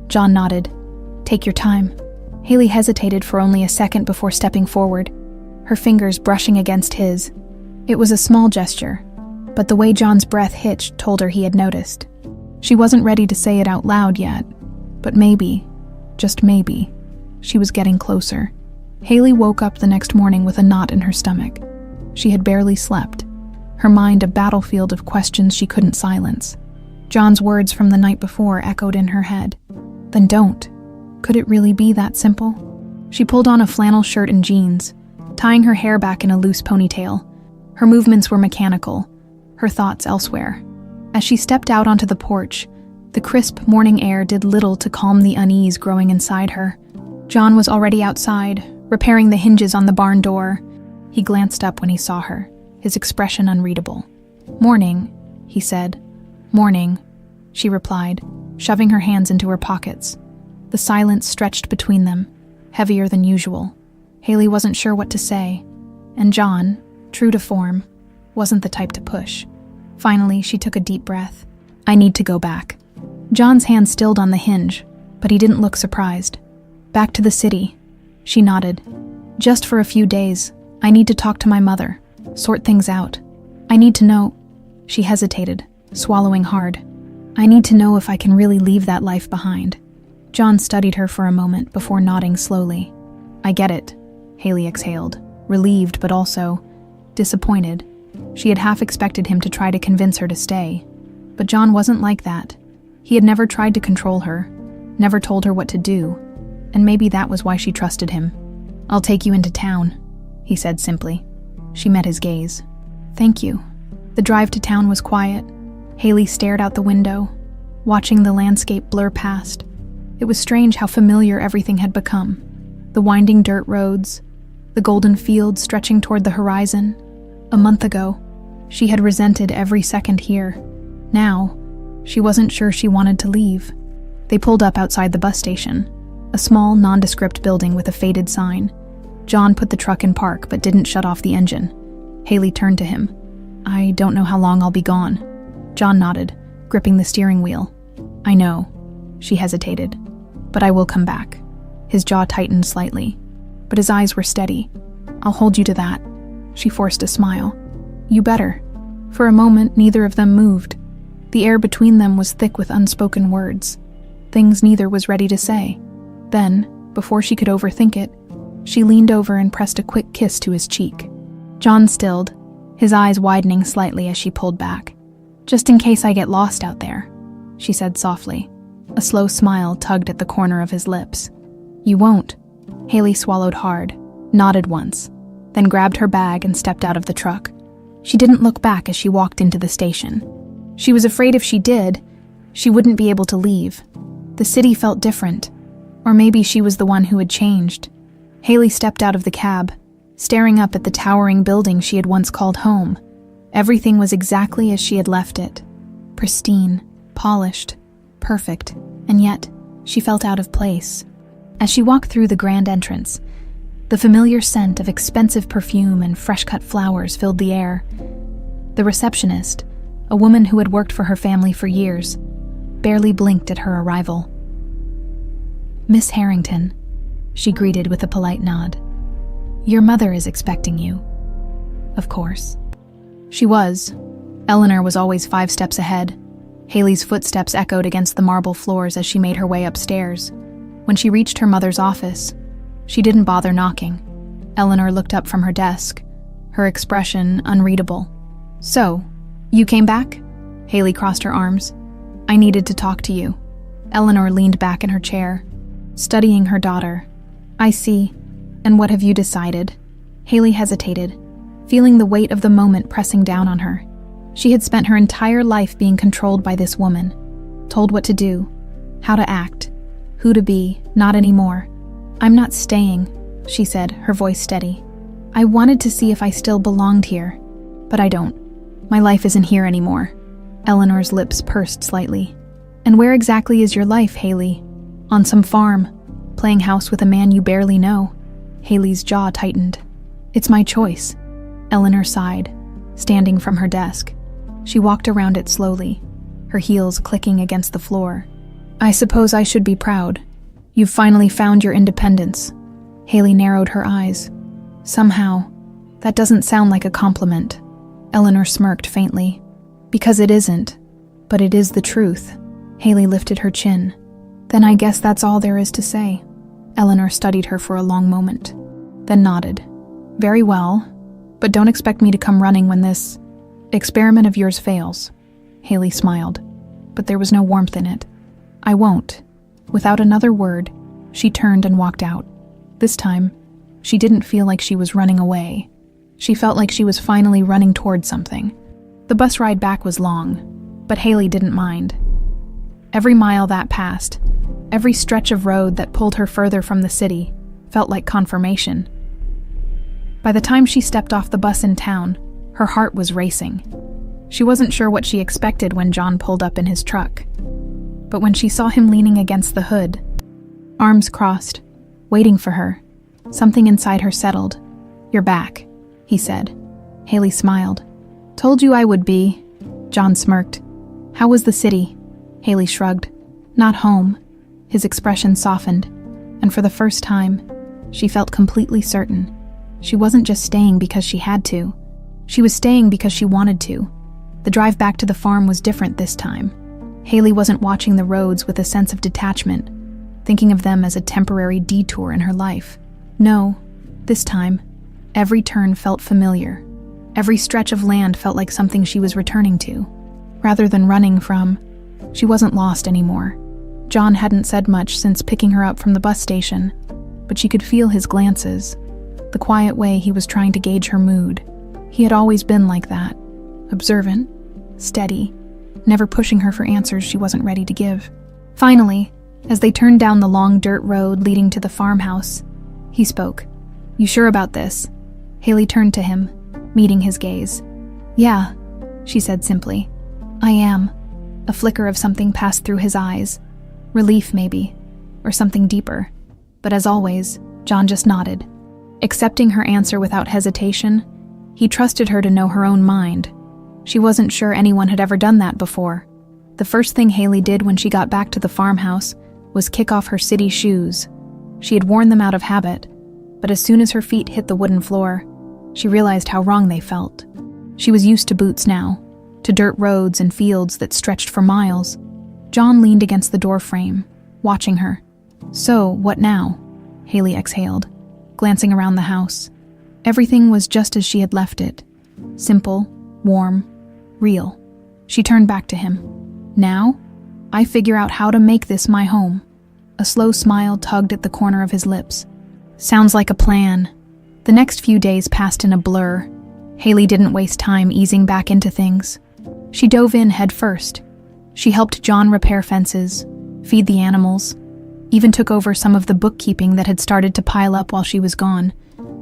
Speaker 1: John nodded. Take your time. Haley hesitated for only a second before stepping forward, her fingers brushing against his. It was a small gesture, but the way John's breath hitched told her he had noticed. She wasn't ready to say it out loud yet, but maybe, just maybe, she was getting closer. Haley woke up the next morning with a knot in her stomach. She had barely slept, her mind a battlefield of questions she couldn't silence. John's words from the night before echoed in her head. Then don't. Could it really be that simple? She pulled on a flannel shirt and jeans, tying her hair back in a loose ponytail. Her movements were mechanical, her thoughts elsewhere. As she stepped out onto the porch, the crisp morning air did little to calm the unease growing inside her. John was already outside, repairing the hinges on the barn door. He glanced up when he saw her, his expression unreadable. Morning, he said. Morning, she replied, shoving her hands into her pockets. The silence stretched between them, heavier than usual. Haley wasn't sure what to say, and John, true to form, wasn't the type to push. Finally, she took a deep breath. I need to go back. John's hand stilled on the hinge, but he didn't look surprised. Back to the city. She nodded. Just for a few days. I need to talk to my mother, sort things out. I need to know. She hesitated, swallowing hard. "I need to know if I can really leave that life behind." John studied her for a moment before nodding slowly. "I get it," Haley exhaled, relieved but also disappointed. She had half expected him to try to convince her to stay. But John wasn't like that. He had never tried to control her, never told her what to do, and maybe that was why she trusted him. "I'll take you into town," he said simply. She met his gaze. "Thank you." The drive to town was quiet. Haley stared out the window, watching the landscape blur past. It was strange how familiar everything had become. The winding dirt roads, the golden fields stretching toward the horizon. A month ago, she had resented every second here. Now, she wasn't sure she wanted to leave. They pulled up outside the bus station, a small, nondescript building with a faded sign. John put the truck in park but didn't shut off the engine. Haley turned to him. "I don't know how long I'll be gone." John nodded, gripping the steering wheel. "I know." She hesitated. "But I will come back." His jaw tightened slightly, but his eyes were steady. "I'll hold you to that." She forced a smile. "You better." For a moment, neither of them moved. The air between them was thick with unspoken words, things neither was ready to say. Then, before she could overthink it, she leaned over and pressed a quick kiss to his cheek. John stilled, his eyes widening slightly as she pulled back. "Just in case I get lost out there," she said softly. A slow smile tugged at the corner of his lips. "You won't." Haley swallowed hard, nodded once, then grabbed her bag and stepped out of the truck. She didn't look back as she walked into the station. She was afraid if she did, she wouldn't be able to leave. The city felt different, or maybe she was the one who had changed. Haley stepped out of the cab, staring up at the towering building she had once called home. Everything was exactly as she had left it. Pristine, polished, perfect, and yet she felt out of place. As she walked through the grand entrance, the familiar scent of expensive perfume and fresh-cut flowers filled the air. The receptionist, a woman who had worked for her family for years, barely blinked at her arrival. "Miss Harrington," she greeted with a polite nod. "Your mother is expecting you." Of course. She was. Eleanor was always 5 steps ahead. Haley's footsteps echoed against the marble floors as she made her way upstairs. When she reached her mother's office, she didn't bother knocking. Eleanor looked up from her desk, her expression unreadable. "So, you came back?" Haley crossed her arms. "I needed to talk to you." Eleanor leaned back in her chair, studying her daughter. "I see. And what have you decided?" Haley hesitated, feeling the weight of the moment pressing down on her. She had spent her entire life being controlled by this woman, told what to do, how to act, who to be, not anymore. "I'm not staying," she said, her voice steady. "I wanted to see if I still belonged here, but I don't. My life isn't here anymore." Eleanor's lips pursed slightly. "And where exactly is your life, Haley? On some farm, playing house with a man you barely know?" Haley's jaw tightened. "It's my choice." Eleanor sighed, standing from her desk. She walked around it slowly, her heels clicking against the floor. "I suppose I should be proud. You've finally found your independence." Haley narrowed her eyes. "Somehow, that doesn't sound like a compliment." Eleanor smirked faintly. "Because it isn't, but it is the truth." Haley lifted her chin. "Then I guess that's all there is to say." Eleanor studied her for a long moment, then nodded. "Very well, but don't expect me to come running when this experiment of yours fails." Haley smiled, but there was no warmth in it. "I won't." Without another word, she turned and walked out. This time, she didn't feel like she was running away. She felt like she was finally running toward something. The bus ride back was long, but Haley didn't mind. Every mile that passed, every stretch of road that pulled her further from the city, felt like confirmation. By the time she stepped off the bus in town, her heart was racing. She wasn't sure what she expected when John pulled up in his truck. But when she saw him leaning against the hood, arms crossed, waiting for her, something inside her settled. "You're back," he said. Haley smiled. "Told you I would be." John smirked. "How was the city?" Haley shrugged. "Not home." His expression softened, and for the first time, she felt completely certain. She wasn't just staying because she had to. She was staying because she wanted to. The drive back to the farm was different this time. Haley wasn't watching the roads with a sense of detachment, thinking of them as a temporary detour in her life. No, this time, every turn felt familiar. Every stretch of land felt like something she was returning to, rather than running from. She wasn't lost anymore. John hadn't said much since picking her up from the bus station, but she could feel his glances, the quiet way he was trying to gauge her mood. He had always been like that, observant, steady, never pushing her for answers she wasn't ready to give. Finally, as they turned down the long dirt road leading to the farmhouse, he spoke. "You sure about this?" Haley turned to him, meeting his gaze. "Yeah," she said simply. "I am." A flicker of something passed through his eyes. Relief, maybe, or something deeper. But as always, John just nodded. Accepting her answer without hesitation, he trusted her to know her own mind. She wasn't sure anyone had ever done that before. The first thing Haley did when she got back to the farmhouse was kick off her city shoes. She had worn them out of habit, but as soon as her feet hit the wooden floor, she realized how wrong they felt. She was used to boots now, to dirt roads and fields that stretched for miles. John leaned against the doorframe, watching her. "So, what now?" Haley exhaled, glancing around the house. Everything was just as she had left it. Simple, warm, real. She turned back to him. "Now, I figure out how to make this my home." A slow smile tugged at the corner of his lips. "Sounds like a plan." The next few days passed in a blur. Haley didn't waste time easing back into things. She dove in head first. She helped John repair fences, feed the animals, even took over some of the bookkeeping that had started to pile up while she was gone.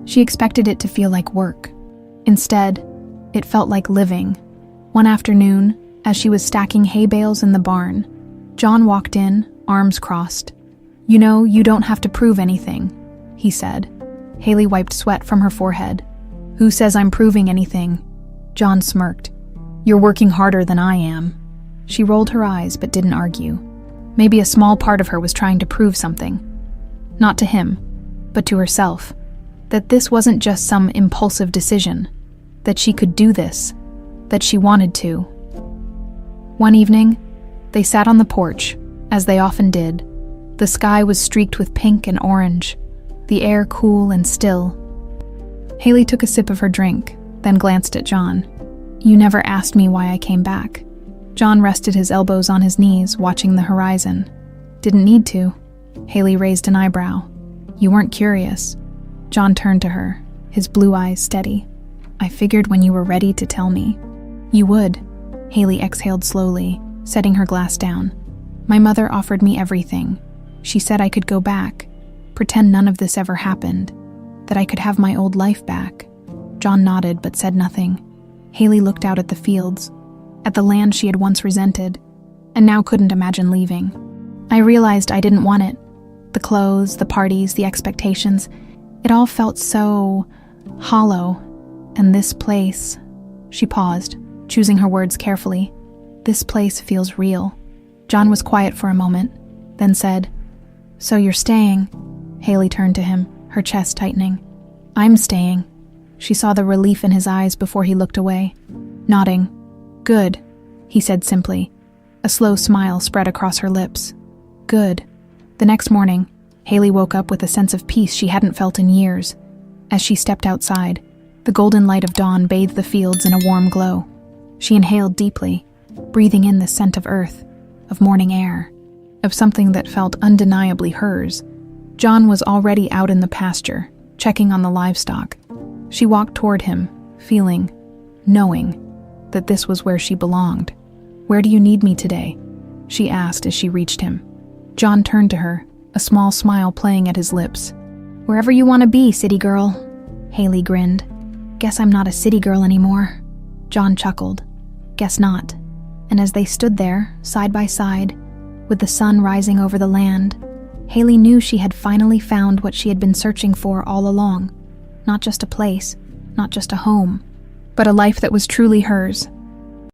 Speaker 1: She expected it to feel like work. Instead, it felt like living. One afternoon, as she was stacking hay bales in the barn, John walked in, arms crossed. "You know, you don't have to prove anything," he said. Haley wiped sweat from her forehead. "Who says I'm proving anything?" John smirked. "You're working harder than I am." She rolled her eyes but didn't argue. Maybe a small part of her was trying to prove something. Not to him, but to herself. That this wasn't just some impulsive decision. That she could do this. That she wanted to. One evening, they sat on the porch, as they often did. The sky was streaked with pink and orange, the air cool and still. Haley took a sip of her drink, then glanced at John. "You never asked me why I came back." John rested his elbows on his knees, watching the horizon. "Didn't need to." Haley raised an eyebrow. "You weren't curious." John turned to her, his blue eyes steady. "I figured when you were ready to tell me." "You would." Haley exhaled slowly, setting her glass down. "My mother offered me everything. She said I could go back, pretend none of this ever happened, that I could have my old life back." John nodded but said nothing. Haley looked out at the fields, at the land she had once resented, and now couldn't imagine leaving. "I realized I didn't want it. The clothes, the parties, the expectations, it all felt so hollow. And this place," she paused, choosing her words carefully, "this place feels real." John was quiet for a moment, then said, "So you're staying?" Haley turned to him, her chest tightening. "I'm staying." She saw the relief in his eyes before he looked away. Nodding. "Good," he said simply. A slow smile spread across her lips. "Good." The next morning, Haley woke up with a sense of peace she hadn't felt in years. As she stepped outside, the golden light of dawn bathed the fields in a warm glow. She inhaled deeply, breathing in the scent of earth, of morning air, of something that felt undeniably hers. John was already out in the pasture, checking on the livestock. She walked toward him, feeling, knowing, that this was where she belonged. "Where do you need me today?" she asked as she reached him. John turned to her, a small smile playing at his lips. "Wherever you want to be, city girl." Haley grinned. "Guess I'm not a city girl anymore." John chuckled. "Guess not." And as they stood there, side by side, with the sun rising over the land, Haley knew she had finally found what she had been searching for all along. Not just a place, not just a home, but a life that was truly hers.